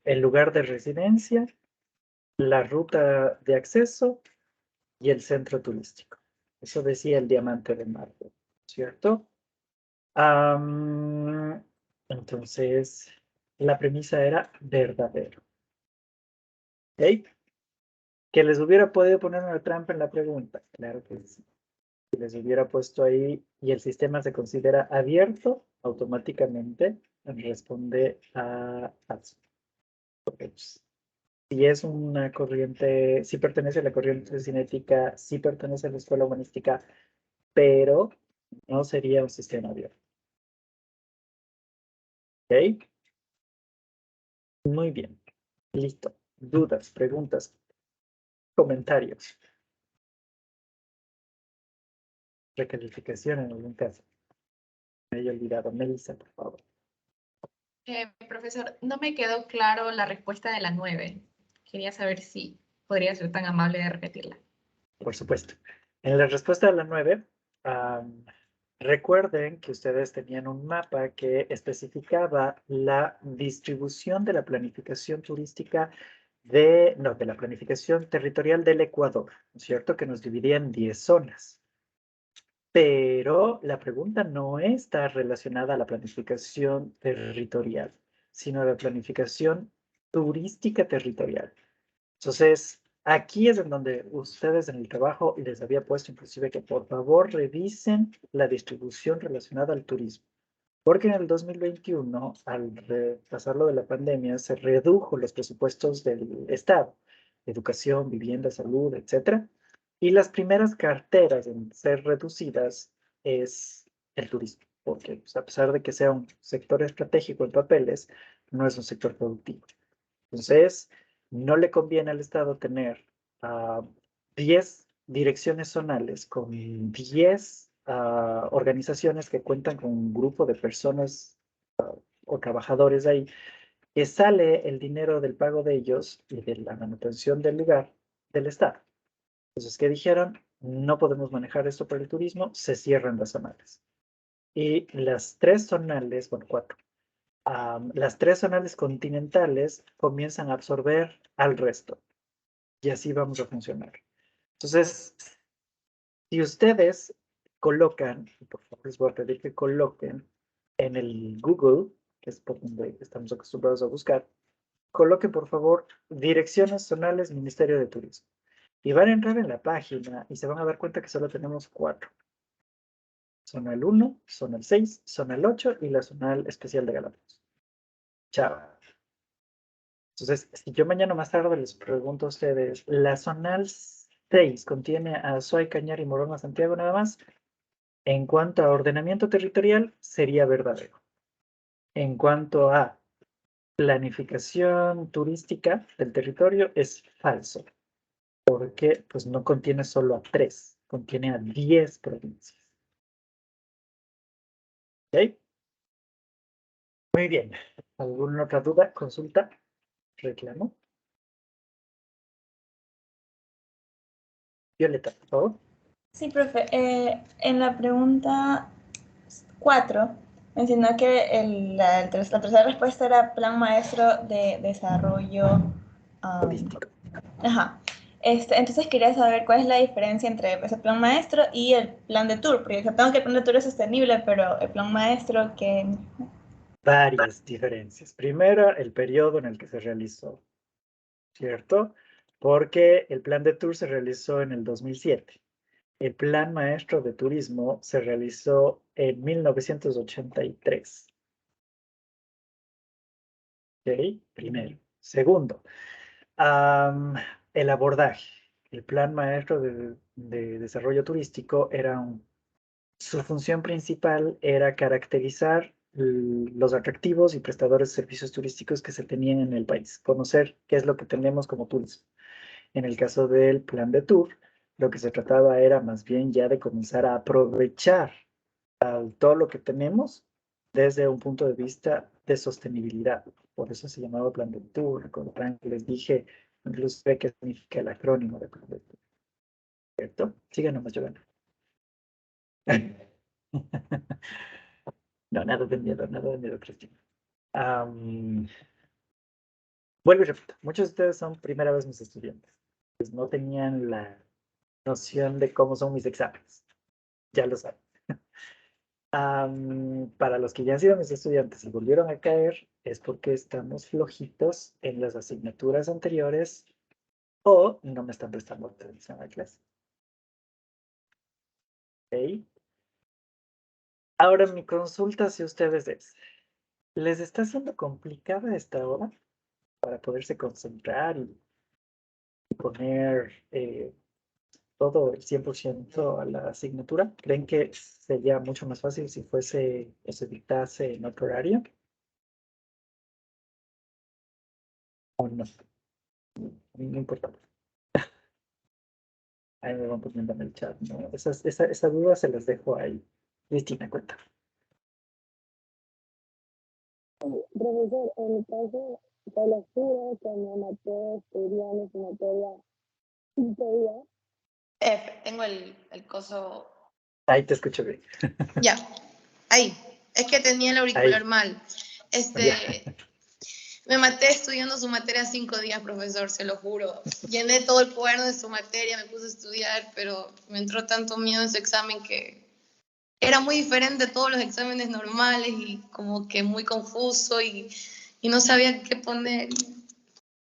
el lugar de residencia, la ruta de acceso y el centro turístico. Eso decía el diamante de Marte, ¿cierto? Entonces, la premisa era verdadero. ¿Ok? Que les hubiera podido poner una trampa en la pregunta. Claro que sí. Si les hubiera puesto ahí y el sistema se considera abierto, automáticamente responde a falso. Porque, pues, si es una corriente, si pertenece a la corriente cinética, si pertenece a la escuela humanística, pero no sería un sistema abierto. ¿Ok? Muy bien. Listo. ¿Dudas, preguntas, comentarios? Recalificación en algún caso. Me he olvidado. Melissa, por favor. Profesor, no me quedó claro la respuesta de la 9. Quería saber si podría ser tan amable de repetirla. Por supuesto. En la respuesta de la 9, recuerden que ustedes tenían un mapa que especificaba la distribución de la planificación turística de la planificación territorial del Ecuador, ¿no es cierto? Que nos dividía en 10 zonas. Pero la pregunta no está relacionada a la planificación territorial, sino a la planificación turística territorial. Entonces, aquí es en donde ustedes en el trabajo les había puesto inclusive que por favor revisen la distribución relacionada al turismo. Porque en el 2021, al pasar lo de la pandemia, se redujo los presupuestos del Estado, educación, vivienda, salud, etcétera. Y las primeras carteras en ser reducidas es el turismo, porque pues, a pesar de que sea un sector estratégico en papeles, no es un sector productivo. Entonces, no le conviene al Estado tener 10 direcciones zonales con 10 organizaciones que cuentan con un grupo de personas o trabajadores ahí, que sale el dinero del pago de ellos y de la manutención del lugar del Estado. Entonces, ¿qué dijeron? No podemos manejar esto para el turismo, se cierran las zonales. Y las 3 zonales, bueno, 4, las 3 zonales continentales comienzan a absorber al resto. Y así vamos a funcionar. Entonces, si ustedes colocan, por favor les voy a pedir que coloquen en el Google, que es por donde estamos acostumbrados a buscar, coloquen por favor direcciones zonales Ministerio de Turismo. Y van a entrar en la página y se van a dar cuenta que solo tenemos 4. Zonal 1, zonal 6, zonal 8 y la zonal especial de Galápagos. Chao. Entonces, si yo mañana más tarde les pregunto a ustedes, ¿la zonal 6 contiene a Azuay, Cañar y Morón a Santiago nada más? En cuanto a ordenamiento territorial, sería verdadero. En cuanto a planificación turística del territorio, es falso. Porque pues, no contiene solo a 3, contiene a 10 provincias. ¿Ok? Muy bien. ¿Alguna otra duda, consulta, reclamo? Violeta, por favor. Sí, profe. En la pregunta 4 mencionó que la tercera respuesta era Plan Maestro de Desarrollo Turístico. Ajá. Entonces quería saber cuál es la diferencia entre ese plan maestro y el plan de tour, porque tengo que el plan de tour es sostenible, pero el plan maestro que... Varias diferencias. Primero, el periodo en el que se realizó, ¿cierto? Porque el plan de tour se realizó en el 2007. El plan maestro de turismo se realizó en 1983. ¿Ok? Primero. Segundo, el abordaje. El plan maestro de desarrollo turístico su función principal era caracterizar los atractivos y prestadores de servicios turísticos que se tenían en el país, conocer qué es lo que tenemos como turismo. En el caso del plan de tour, lo que se trataba era más bien ya de comenzar a aprovechar todo lo que tenemos desde un punto de vista de sostenibilidad. Por eso se llamaba plan de tour. Recordarán que les dije incluso qué significa el acrónimo de plan de tour. ¿Cierto? Síganos, Giovanna. No, nada de miedo, Cristina. Vuelvo y repito, muchos de ustedes son primera vez mis estudiantes. Pues no tenían la noción de cómo son mis exámenes. Ya lo saben. Para los que ya han sido mis estudiantes y volvieron a caer, es porque estamos flojitos en las asignaturas anteriores o no me están prestando atención a la clase. ¿Ok? Ahora mi consulta hacia ustedes es, ¿les está siendo complicada esta hora para poderse concentrar y poner todo el 100% a la asignatura? ¿Creen que sería mucho más fácil si fuese o se dictase en otro horario? ¿O no? No importa. Ahí me van poniendo en el chat, ¿no? Esa duda se las dejo ahí. Cristina, cuenta. Profesor, en el caso de los juros, cuando Mateo estudiando su materia, impedía. Tengo el coso. Ahí te escucho bien. Ya, ahí. Es que tenía el auricular Ahí. mal. Me maté estudiando su materia 5 días, profesor, se lo juro. Llené todo el cuaderno de su materia, me puse a estudiar, pero me entró tanto miedo ese examen que era muy diferente a todos los exámenes normales y como que muy confuso y no sabía qué poner.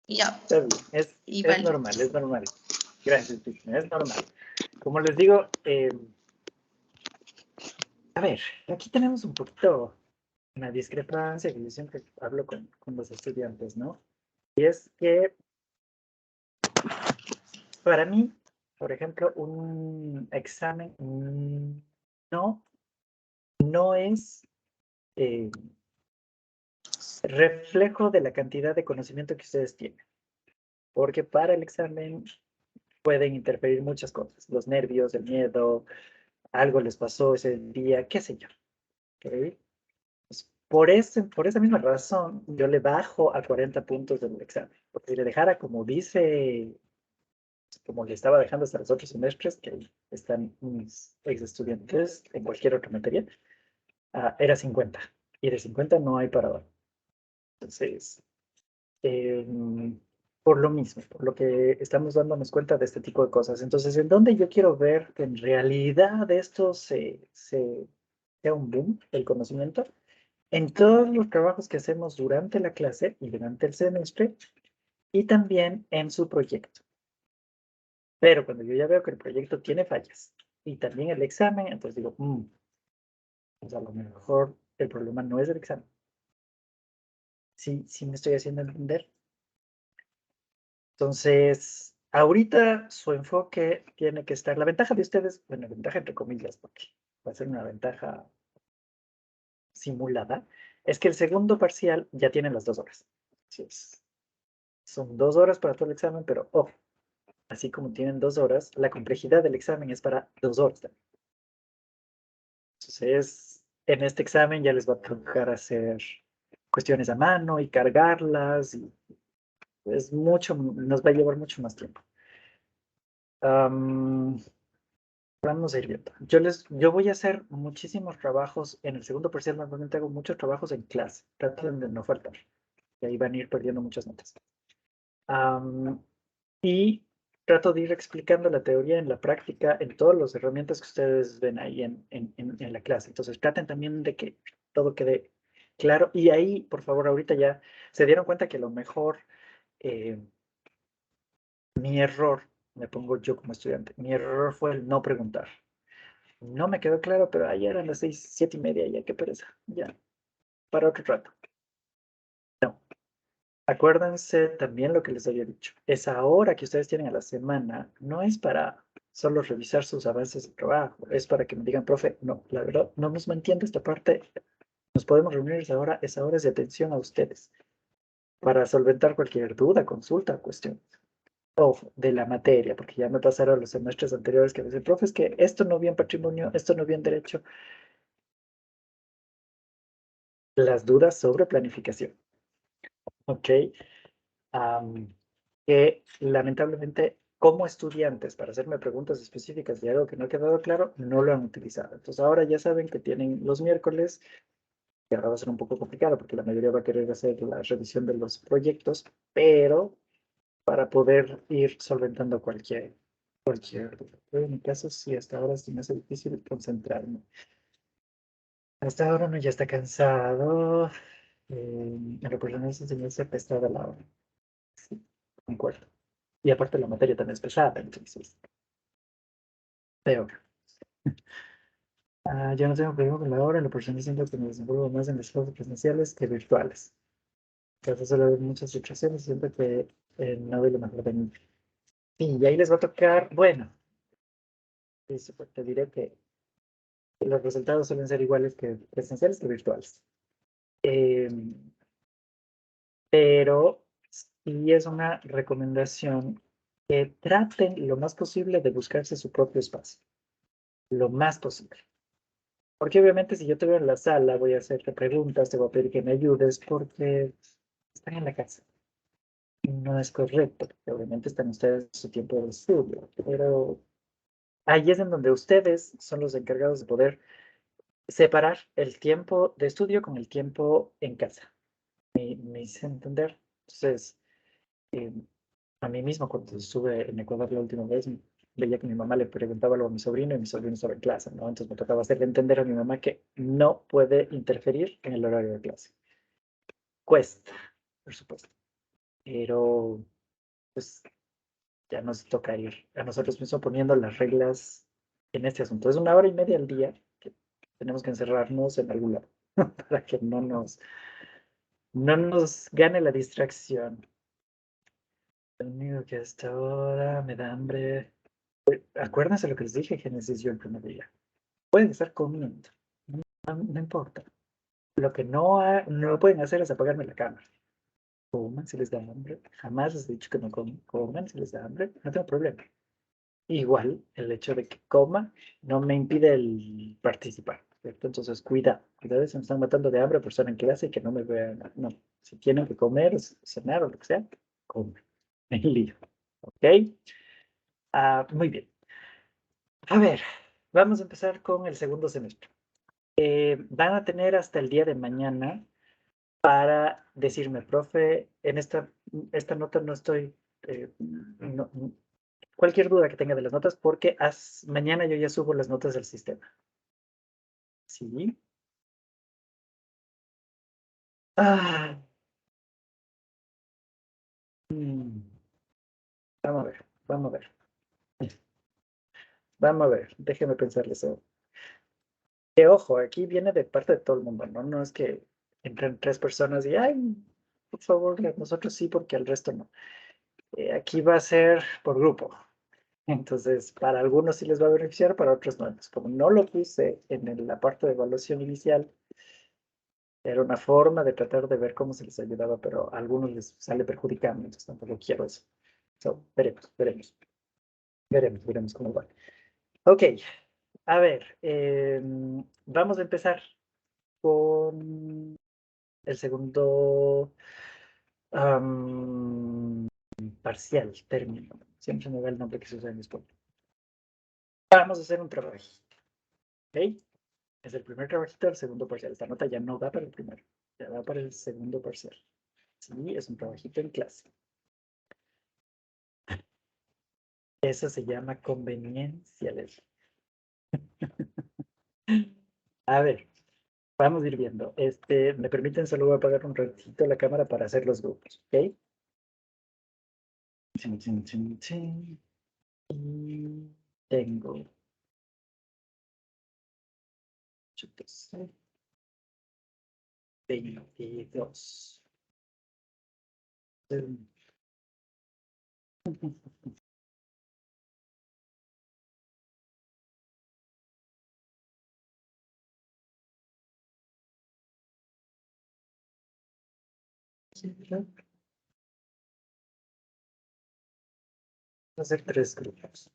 Y ya. Está bien. Es normal, es normal. Gracias, Cristina, es normal. Como les digo, a ver, aquí tenemos un poquito una discrepancia que yo siempre hablo con los estudiantes, ¿no? Y es que para mí, por ejemplo, un examen no es reflejo de la cantidad de conocimiento que ustedes tienen. Porque para el examen pueden interferir muchas cosas. Los nervios, el miedo, algo les pasó ese día, qué sé yo. ¿Okay? Pues por esa misma razón, yo le bajo a 40 puntos del examen. Porque si le dejara como dice, como le estaba dejando hasta los otros semestres, que están mis ex estudiantes en cualquier otra materia, era 50. Y de 50 no hay parador. Entonces, por lo mismo, por lo que estamos dándonos cuenta de este tipo de cosas. Entonces, ¿en dónde yo quiero ver que en realidad esto sea un boom, el conocimiento? En todos los trabajos que hacemos durante la clase y durante el semestre, y también en su proyecto. Pero cuando yo ya veo que el proyecto tiene fallas, y también el examen, entonces digo, pues a lo mejor el problema no es el examen. Sí me estoy haciendo entender. Entonces, ahorita su enfoque tiene que estar, la ventaja de ustedes, bueno, ventaja entre comillas, porque va a ser una ventaja simulada, es que el segundo parcial ya tiene las 2 horas. Son 2 horas para todo el examen, pero ojo, así como tienen 2 horas, la complejidad del examen es para 2 horas también. Entonces, en este examen ya les va a tocar hacer cuestiones a mano y cargarlas. Y es mucho, nos va a llevar mucho más tiempo. Vamos a ir viendo. Yo voy a hacer muchísimos trabajos en el segundo parcial. Normalmente hago muchos trabajos en clase. Traten de no faltar. Y ahí van a ir perdiendo muchas notas. Y trato de ir explicando la teoría en la práctica en todas las herramientas que ustedes ven ahí en la clase. Entonces traten también de que todo quede claro. Y ahí, por favor, ahorita ya se dieron cuenta que a lo mejor mi error, me pongo yo como estudiante, mi error fue el no preguntar. No me quedó claro, pero ayer eran las 6, 7:30, ya qué pereza. Ya, para otro rato. No. Acuérdense también lo que les había dicho. Esa hora que ustedes tienen a la semana no es para solo revisar sus avances de trabajo, es para que me digan, profe, no, la verdad, no nos entiendo esta parte, nos podemos reunir esa hora es de atención a ustedes, para solventar cualquier duda, consulta, cuestión, o de la materia, porque ya me pasaron los semestres anteriores que me dicen, profe, es que esto no vi en patrimonio, esto no vi en derecho. Las dudas sobre planificación, ¿ok? Que lamentablemente como estudiantes para hacerme preguntas específicas de algo que no ha quedado claro, no lo han utilizado. Entonces ahora ya saben que tienen los miércoles, que ahora va a ser un poco complicado porque la mayoría va a querer hacer la revisión de los proyectos, pero para poder ir solventando cualquier duda. Pero en mi caso sí, hasta ahora sí me hace difícil concentrarme. Hasta ahora uno ya está cansado. En lo personal se me pesada la hora. Sí, concuerdo. Y aparte la materia también es pesada, entonces, peor. Yo no tengo problema con la hora, en lo personal siento que me desenvuelvo más en las clases presenciales que virtuales. Entonces suele haber muchas situaciones, siento que no doy lo mejor de mí. Y ahí les va a tocar, bueno, te diré que los resultados suelen ser iguales que presenciales que virtuales. Pero sí es una recomendación que traten lo más posible de buscarse su propio espacio. Lo más posible. Porque obviamente si yo te veo en la sala, voy a hacerte preguntas, te voy a pedir que me ayudes porque están en la casa. No es correcto, porque obviamente están ustedes en su tiempo de estudio, pero ahí es en donde ustedes son los encargados de poder separar el tiempo de estudio con el tiempo en casa. ¿Me hice entender? Entonces, a mí mismo cuando estuve en Ecuador la última vez, veía que mi mamá le preguntaba algo a mi sobrino y mi sobrino estaba en clase, ¿no? Entonces me tocaba hacerle entender a mi mamá que no puede interferir en el horario de clase. Cuesta, por supuesto, pero pues ya nos toca ir a nosotros mismos poniendo las reglas en este asunto. Es 1 hora y media al día que tenemos que encerrarnos en algún lado para que no nos gane la distracción. Lo único que hasta ahora me da hambre. Acuérdense lo que les dije, Génesis, yo el primer día. Pueden estar comiendo, no importa. Lo que no pueden hacer es apagarme la cámara. Coman si les da hambre. Jamás les he dicho que no coman si les da hambre. No tengo problema. Igual, el hecho de que coma no me impide el participar, ¿cierto? Entonces, cuidado. Cuidado si me están matando de hambre por estar en clase y que no me vean. No, si tienen que comer, cenar o lo que sea, comen. En lío. ¿Ok? Muy bien. A ver, vamos a empezar con el segundo semestre. Van a tener hasta el día de mañana para decirme, profe, en esta nota no estoy, cualquier duda que tenga de las notas, porque mañana yo ya subo las notas del sistema. ¿Sí? Vamos a ver, vamos a ver. Vamos a ver, déjeme pensarles eso. Que ojo, aquí viene de parte de todo el mundo, ¿no? No es que entren 3 personas y, ay, por favor, nosotros sí, porque al resto no. Aquí va a ser por grupo. Entonces, para algunos sí les va a beneficiar, para otros no. Entonces, como no lo puse en la parte de evaluación inicial, era una forma de tratar de ver cómo se les ayudaba, pero a algunos les sale perjudicando, entonces tampoco quiero eso. So, veremos cómo va. Ok, a ver, vamos a empezar con el segundo parcial, término. Siempre me va el nombre que se usa en español. Vamos a hacer un trabajito. ¿Ok? Es el primer trabajito del segundo parcial. Esta nota ya no da para el primero, ya da para el segundo parcial. Sí, es un trabajito en clase. Eso se llama conveniencia, Leslie. A ver, vamos a ir viendo. ¿Me permiten? Solo voy a apagar un ratito la cámara para hacer los grupos, ¿ok? Chin, chin, chin, chin. Y tengo 22. Voy a hacer 3 grupos.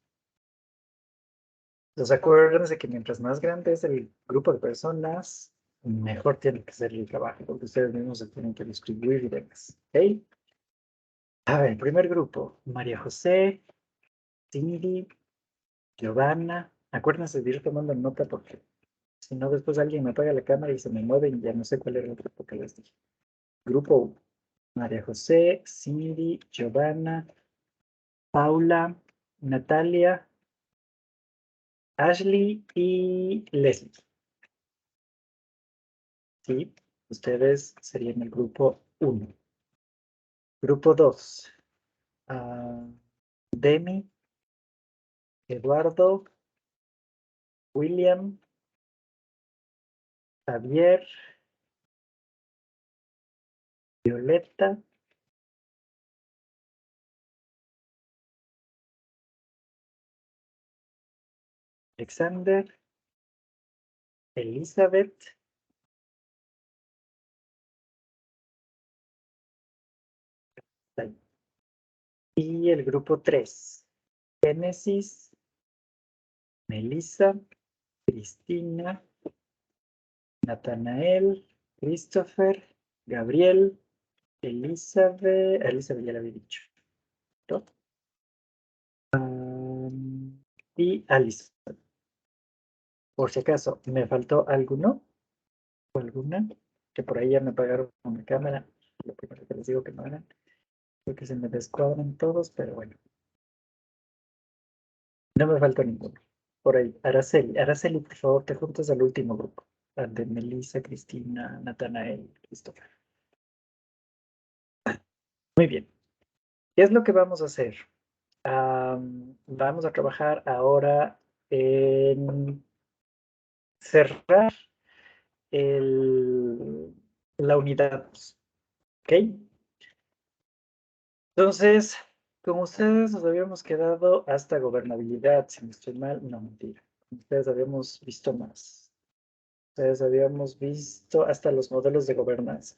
Entonces acuérdense que mientras más grande es el grupo de personas, mejor tiene que ser el trabajo, porque ustedes mismos se tienen que distribuir y demás. ¿Ok? A ver, primer grupo, María José, Cindy, Giovanna. Acuérdense de ir tomando nota porque si no después alguien me apaga la cámara y se me mueve y ya no sé cuál era el grupo que les dije. Grupo 1, María José, Cindy, Giovanna, Paula, Natalia, Ashley y Leslie. Sí, ustedes serían el grupo 1. Grupo 2. Demi, Eduardo, William, Javier, Violeta, Alexander, Elizabeth, y el grupo 3. Génesis, Melissa, Cristina, Natanael, Christopher, Gabriel, Elizabeth ya lo había dicho, ¿no? Y Alice. Por si acaso, ¿me faltó alguno o alguna? Que por ahí ya me apagaron con la cámara. Lo primero que les digo que no hagan. Creo que se me descuadran todos, pero bueno. No me falta ninguno. Por ahí, Araceli. Araceli, por favor, te juntas al último grupo. Al de Melissa, Cristina, Natanael, Christopher. Muy bien. ¿Qué es lo que vamos a hacer? Vamos a trabajar ahora en cerrar la unidad 2. ¿Ok? Entonces, con ustedes nos habíamos quedado hasta gobernabilidad, si no estoy mal, no, mentira. Con ustedes habíamos visto más. Ustedes habíamos visto hasta los modelos de gobernanza,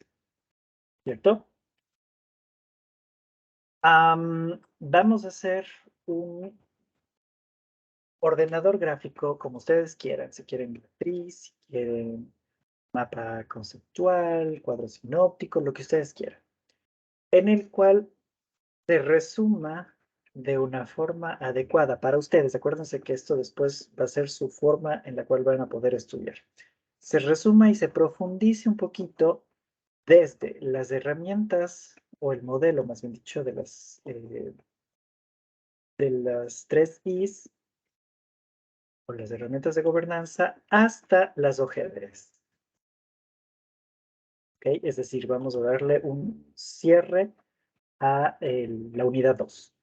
¿cierto? Vamos a hacer un ordenador gráfico como ustedes quieran, si quieren matriz, si quieren mapa conceptual, cuadro sinóptico, lo que ustedes quieran, en el cual se resuma de una forma adecuada para ustedes. Acuérdense que esto después va a ser su forma en la cual van a poder estudiar. Se resuma y se profundice un poquito desde las herramientas, o el modelo, más bien dicho, de las 3 Is, o las herramientas de gobernanza, hasta las OGDs. ¿Okay? Es decir, vamos a darle un cierre a la unidad 2.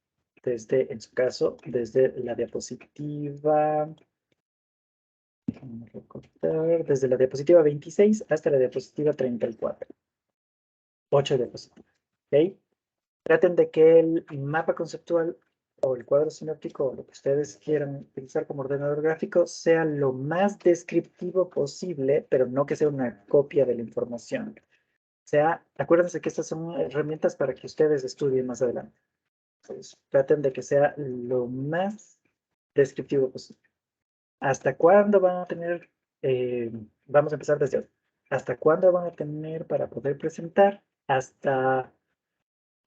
Desde, en su caso, desde la diapositiva, déjenme recortar, desde la diapositiva 26 hasta la diapositiva 34. 8 diapositivas. ¿Ok? Traten de que el mapa conceptual o el cuadro sinóptico, o lo que ustedes quieran utilizar como ordenador gráfico, sea lo más descriptivo posible, pero no que sea una copia de la información. O sea, acuérdense que estas son herramientas para que ustedes estudien más adelante. Entonces, traten de que sea lo más descriptivo posible. ¿Hasta cuándo van a tener? Vamos a empezar desde hoy. ¿hasta cuándo van a tener para poder presentar? Hasta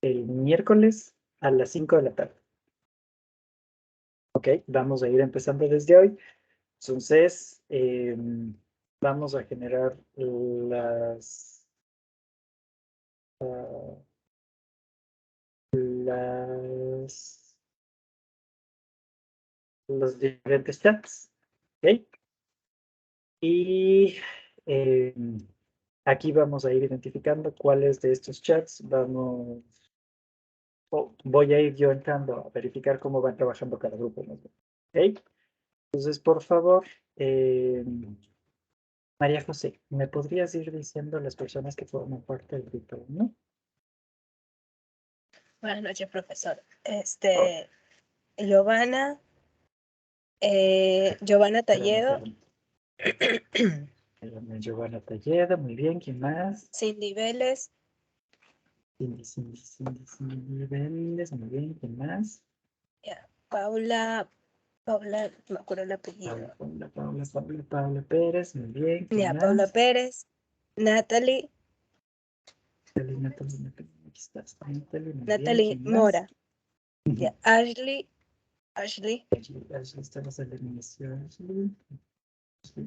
el miércoles a las 5 de la tarde. Ok, vamos a ir empezando desde hoy. Entonces, vamos a generar los diferentes chats. ¿Ok? Y aquí vamos a ir identificando cuáles de estos chats voy a ir yo entrando a verificar cómo van trabajando cada grupo. ¿No? ¿Ok? Entonces, por favor, María José, ¿me podrías ir diciendo las personas que forman parte del grupo, no? Buenas noches, profesor. Oh, Giovanna Talledo, Giovanna Talledo, muy bien, ¿quién más? Cindy Vélez, Cindy Vélez, muy bien, ¿quién más? Paula, no me acuerdo el apellido. Paula Pérez, muy bien, ¿quién más? Paula Pérez, Natalie, Natalie, aquí estás, Natalie, muy bien, Natalie ¿quién más? Mora, Ashley, Ashley, estamos en la eliminación, Ashley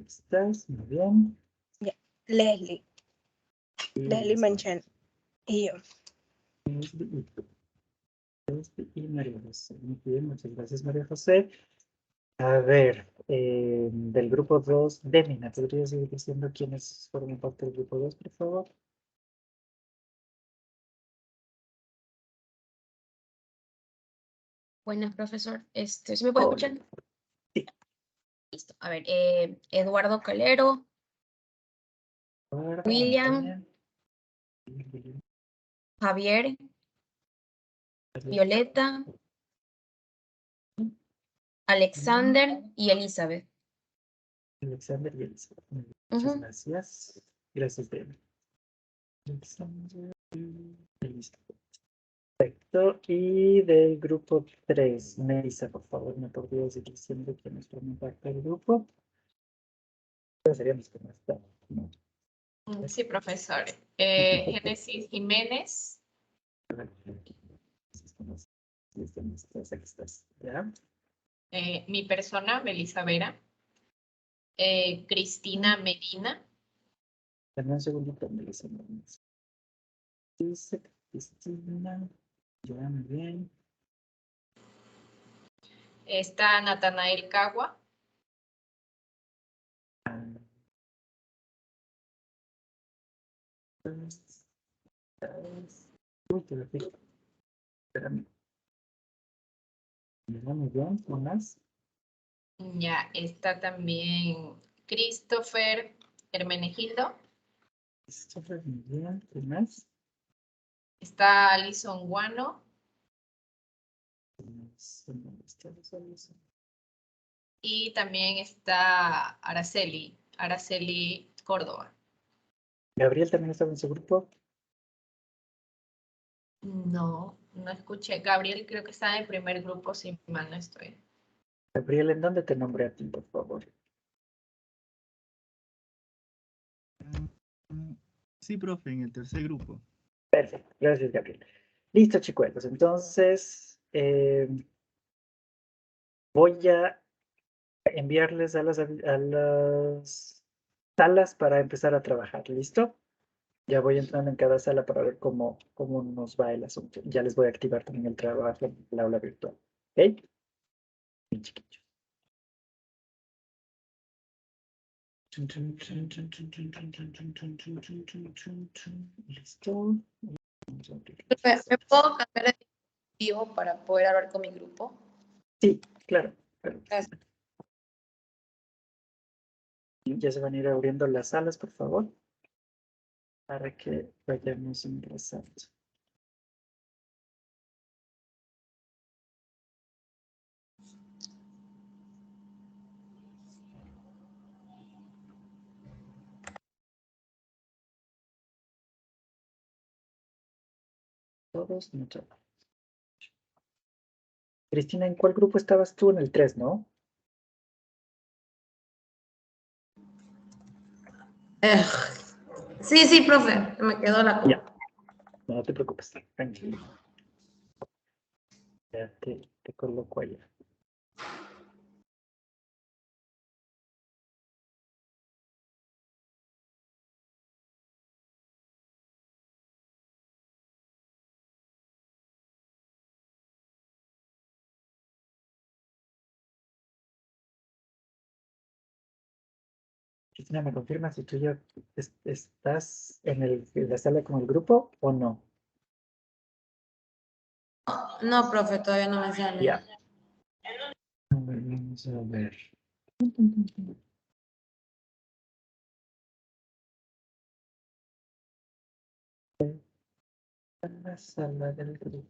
estás, muy bien. Leslie Manchan y yo. Y María José, muy bien, muchas gracias, María José. A ver, del grupo 2, Demina, ¿podrías ir diciendo quiénes forman parte del grupo 2, por favor? Buenas, profesor. ¿Sí me puede escuchar? Sí. Listo. A ver, Eduardo Calero, William, Javier, Violeta, Alexander y Elizabeth. Alexander y Elizabeth. Muchas gracias. Gracias, Demina. Alexander y Elizabeth. Perfecto. Y del grupo 3, Melissa, por favor, ¿me podrías ir diciendo quiénes forman parte del grupo? Seríamos que no están, ¿no? Sí, profesor. Génesis Jiménez. Aquí estás, ¿ya? Mi persona, Melissa Vera. Cristina Medina. Dame un segundito, Melissa. Dice Cristina. Ya, muy bien. Está Natanael Cagua. Uy, te lo pico. Espérame. Muy bien, ¿qué más? Ya, está también Christopher Hermenegildo. Christopher, muy bien, ¿qué más? Está Alison Guano. Y también está Araceli Córdoba. ¿Gabriel también estaba en su grupo? No escuché. Gabriel creo que está en el primer grupo, si mal no estoy. Gabriel, ¿en dónde te nombré a ti, por favor? Sí, profe, en el tercer grupo. Perfecto, gracias, Gabriel. Listo, chicuelos. Entonces, voy a enviarles a las salas para empezar a trabajar. ¿Listo? Ya voy entrando en cada sala para ver cómo nos va el asunto. Ya les voy a activar también el trabajo en el aula virtual. ¿Ok? Bien, chiquillos. Listo. ¿Me puedo cambiar de dispositivo para poder hablar con mi grupo? Sí, claro. Gracias. Ya se van a ir abriendo las salas, por favor, para que vayamos ingresando. Todos, muchas gracias. Cristina, ¿en cuál grupo estabas tú? En el 3, ¿no? Sí, sí, profe, me quedó la Ya, no te preocupes, tranquilo. Ya te coloco allá. Cristina, ¿me confirmas si tú ya estás en la sala con el grupo o no? No, profe, todavía no me sale. Ya. A ver, vamos a ver. La sala del grupo.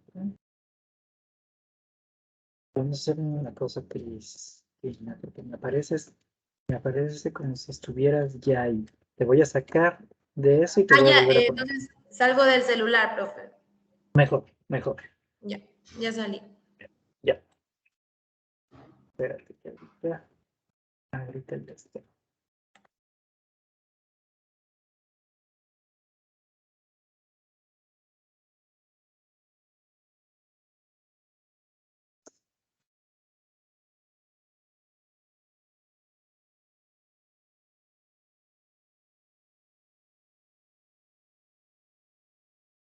Vamos a hacer una cosa, Cristina, porque me aparece como si estuvieras ya ahí. Te voy a sacar de eso y te Ah, voy a ya, volver a poner. entonces salgo del celular, profe. Mejor, mejor. Ya, ya salí. Ya. Espérate que ahorita ya está.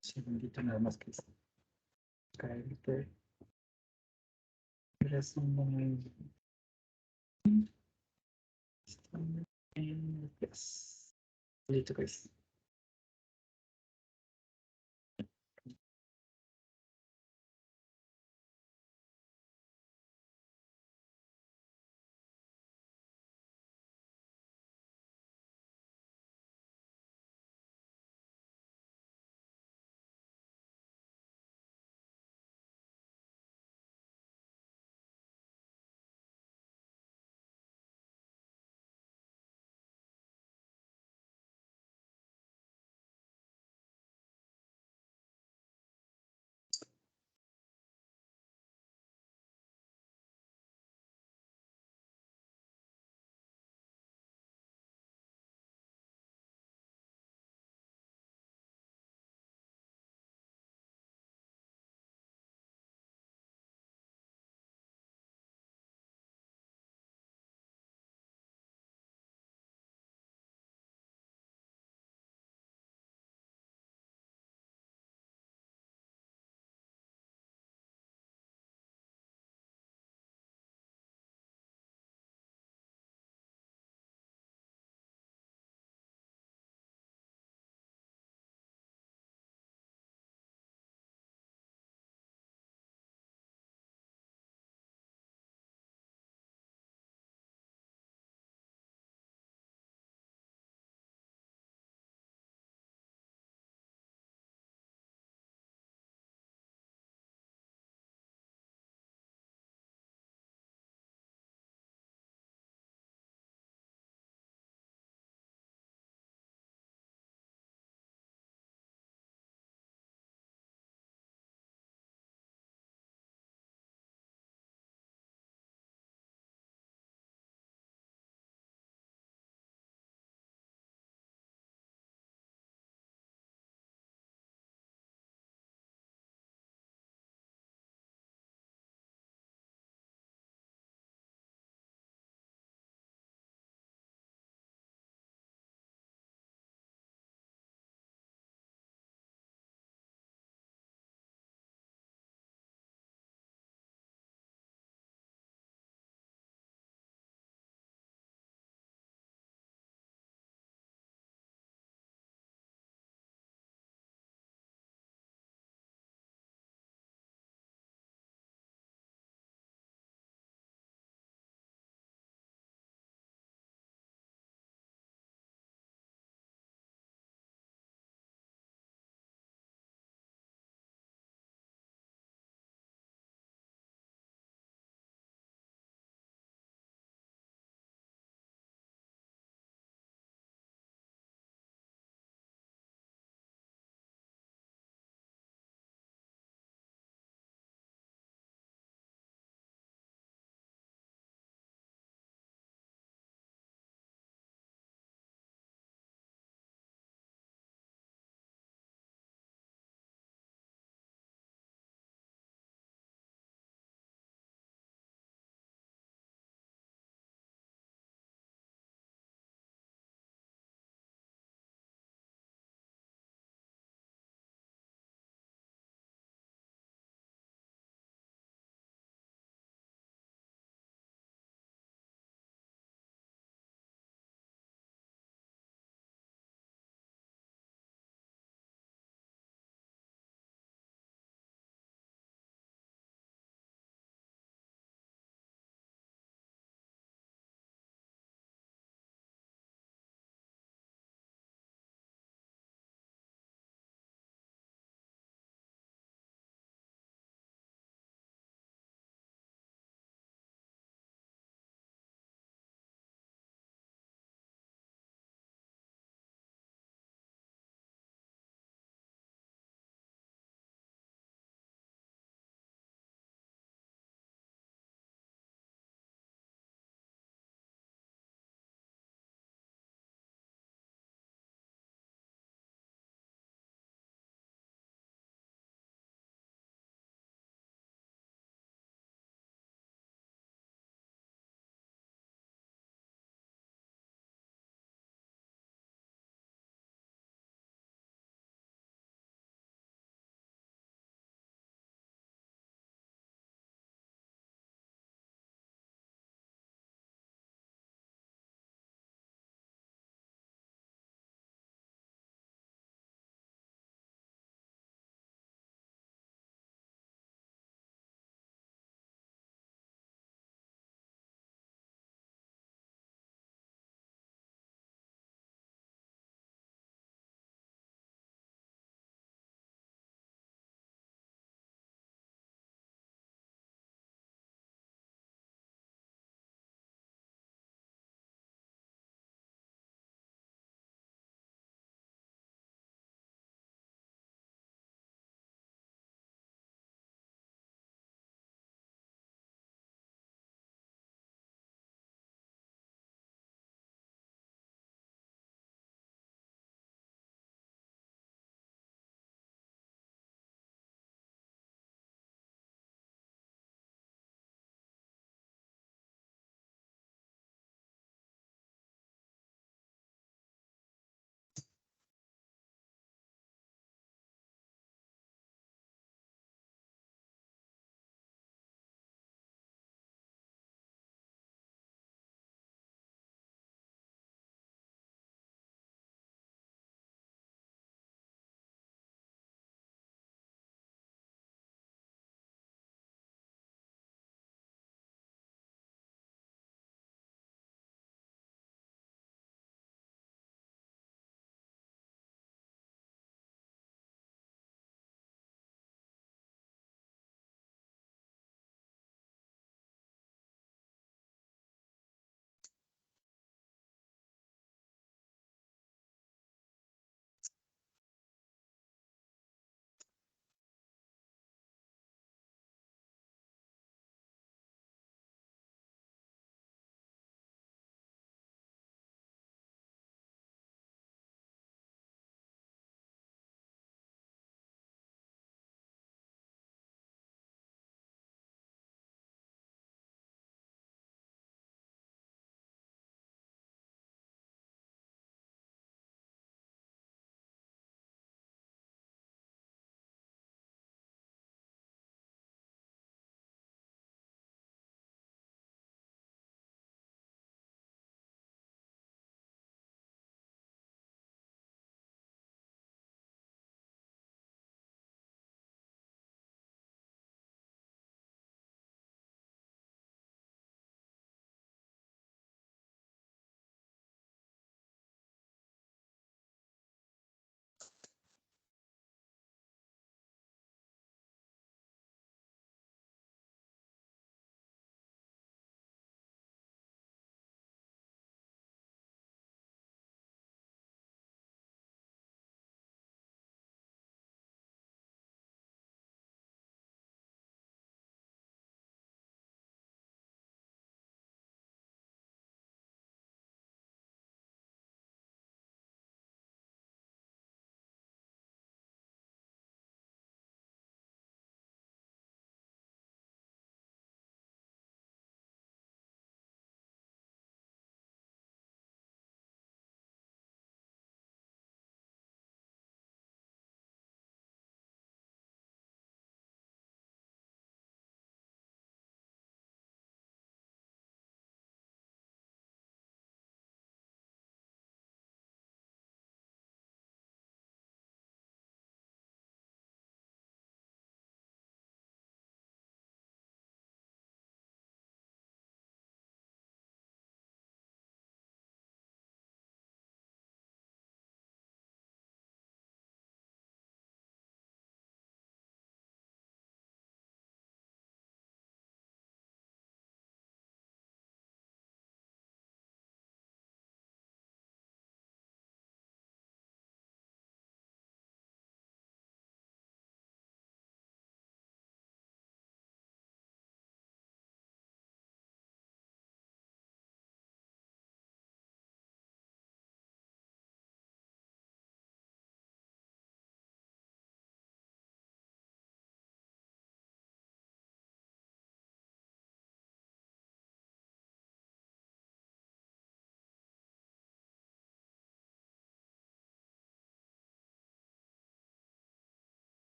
Segundito nada más que caerte. Yes. Listo, Chris.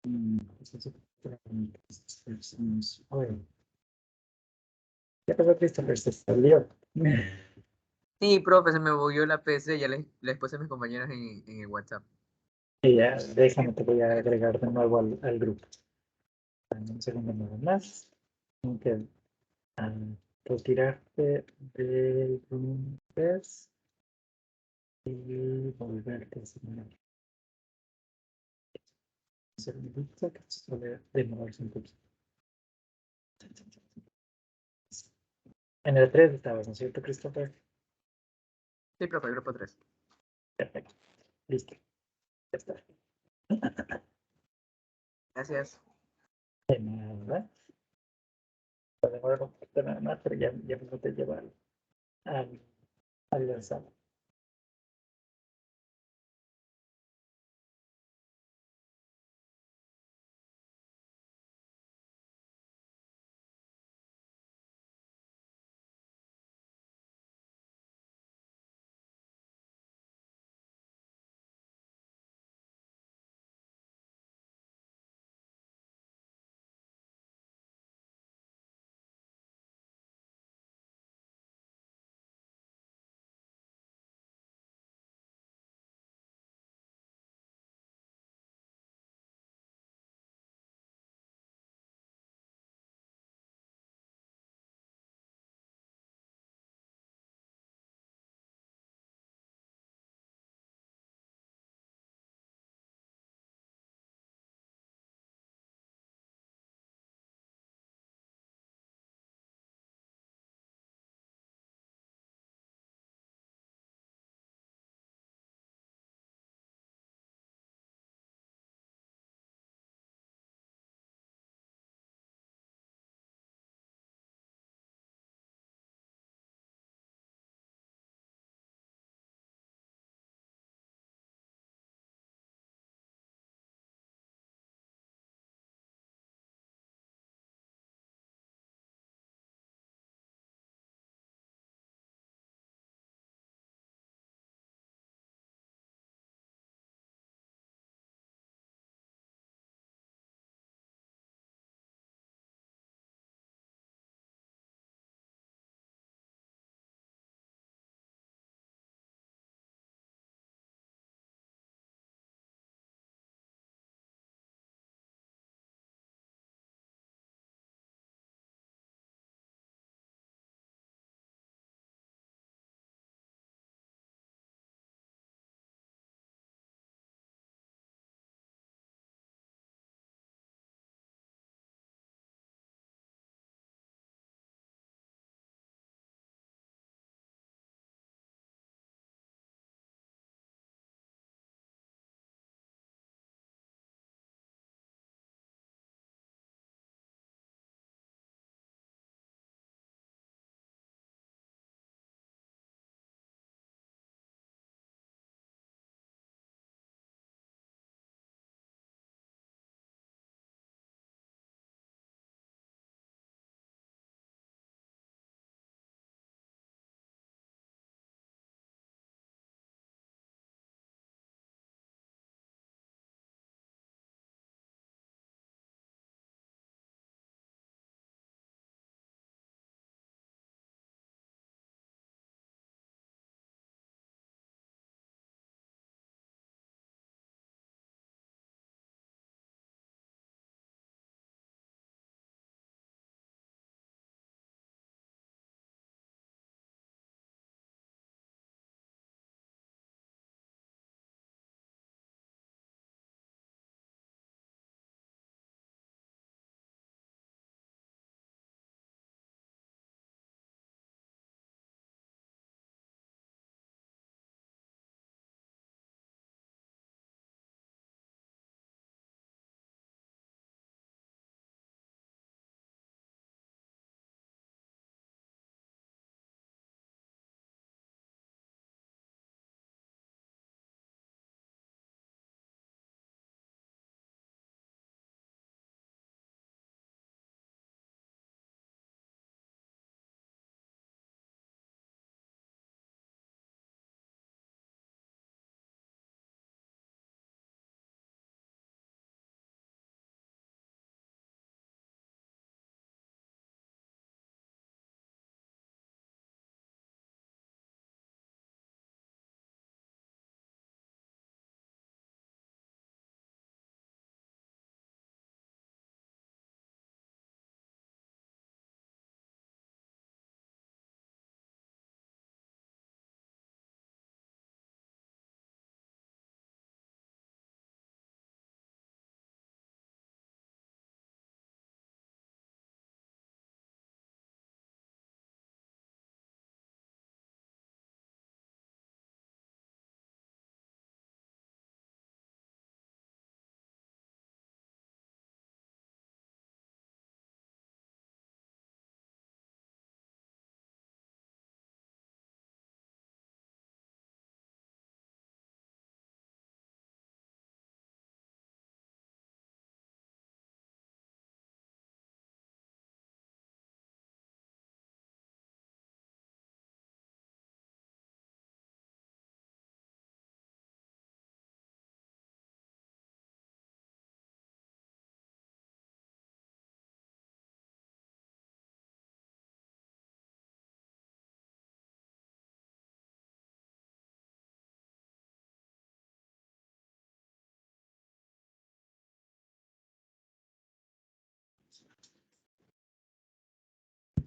Bueno, ya pasó Christopher, se salió. Sí, profe, se me bugueó la PC, ya les puse a mis compañeros en el WhatsApp. Y ya, déjame, te voy a agregar de nuevo al grupo. Dame un segundo nada más. Tengo que retirarte del Grumpers y volverte a asignar. Un segundito, que esto suele demorarse un poquito. En el 3 estabas, ¿no es cierto, Christopher? Sí, profe, grupo 3. Perfecto. Listo. Ya está. Gracias. De nada. Va a demorar un poquito nada más, pero ya me voy a llevar al lanzado.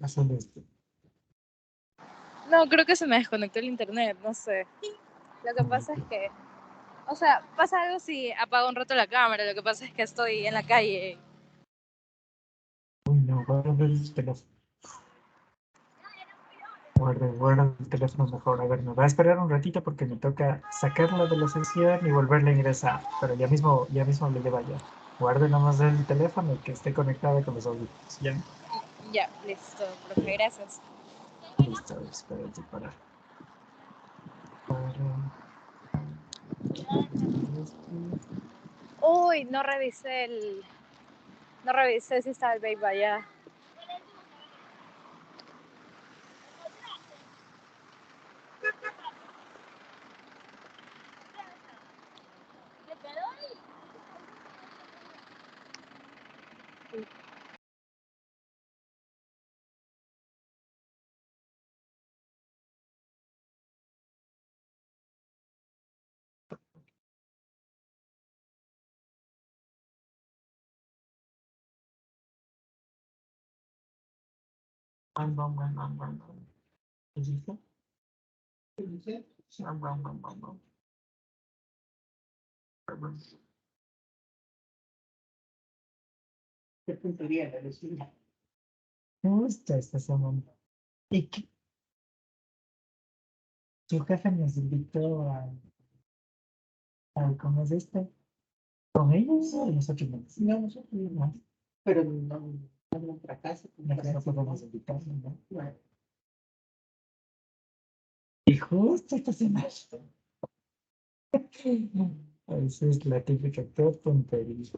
pasó esto? No, creo que se me desconectó el internet, no sé. Lo que pasa es que, o sea, pasa algo si apago un rato la cámara, lo que pasa es que estoy en la calle. Uy, no, guarda el teléfono. Guarda el teléfono mejor. A ver, me va a esperar un ratito porque me toca sacarla de la sesión y volverla a ingresar. Pero ya mismo le lleva ya. Guarde nomás el teléfono y que esté conectada con los audífonos. ¿Ya? Ya, listo, profe, gracias. Listo, espérate para... Uy, no revisé si estaba el babe allá. ¿Qué dice? ¿Qué dice? ¿Qué puntería la vecina? Justo esta semana. ¿Y qué? Su jefe nos invitó ¿cómo es esto? ¿Con ellos o nosotros no? No, nosotros no. Pero no nuestra casa. No podemos invitar, ¿no? Bueno. Y justo esta semana. Esa es la típica tontería.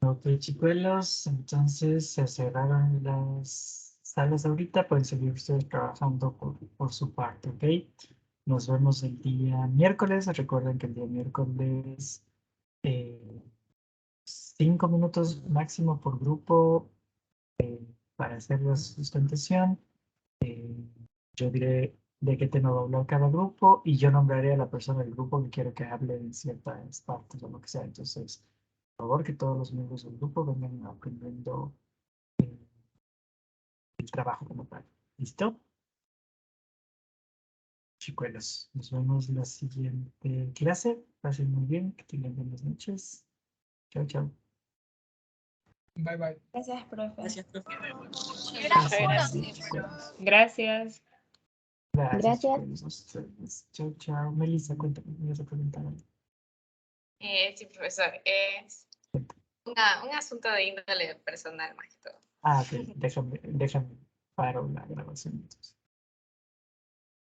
Ok, chicuelos, entonces se cerraron las salas ahorita, pueden seguir ustedes trabajando por su parte, ¿ok? Nos vemos el día miércoles. Recuerden que el día miércoles 5 minutos máximo por grupo para hacer la sustentación. Yo diré de qué tema va a hablar cada grupo y yo nombraré a la persona del grupo que quiero que hable en ciertas partes o lo que sea. Entonces, por favor, que todos los miembros del grupo vengan aprendiendo el trabajo como tal. ¿Listo? Chicuelos, nos vemos en la siguiente clase. Pasen muy bien, que tengan buenas noches. Chao, chao. Bye, bye. Gracias, profe. Gracias, profe. Gracias. Gracias, Gracias. chicuelos. A ustedes. Chao, chao. Melissa, cuéntame, me vas a preguntar algo. Sí, profesor. Es un asunto de índole personal más que todo. Ah, ok. Déjame paro la grabación entonces.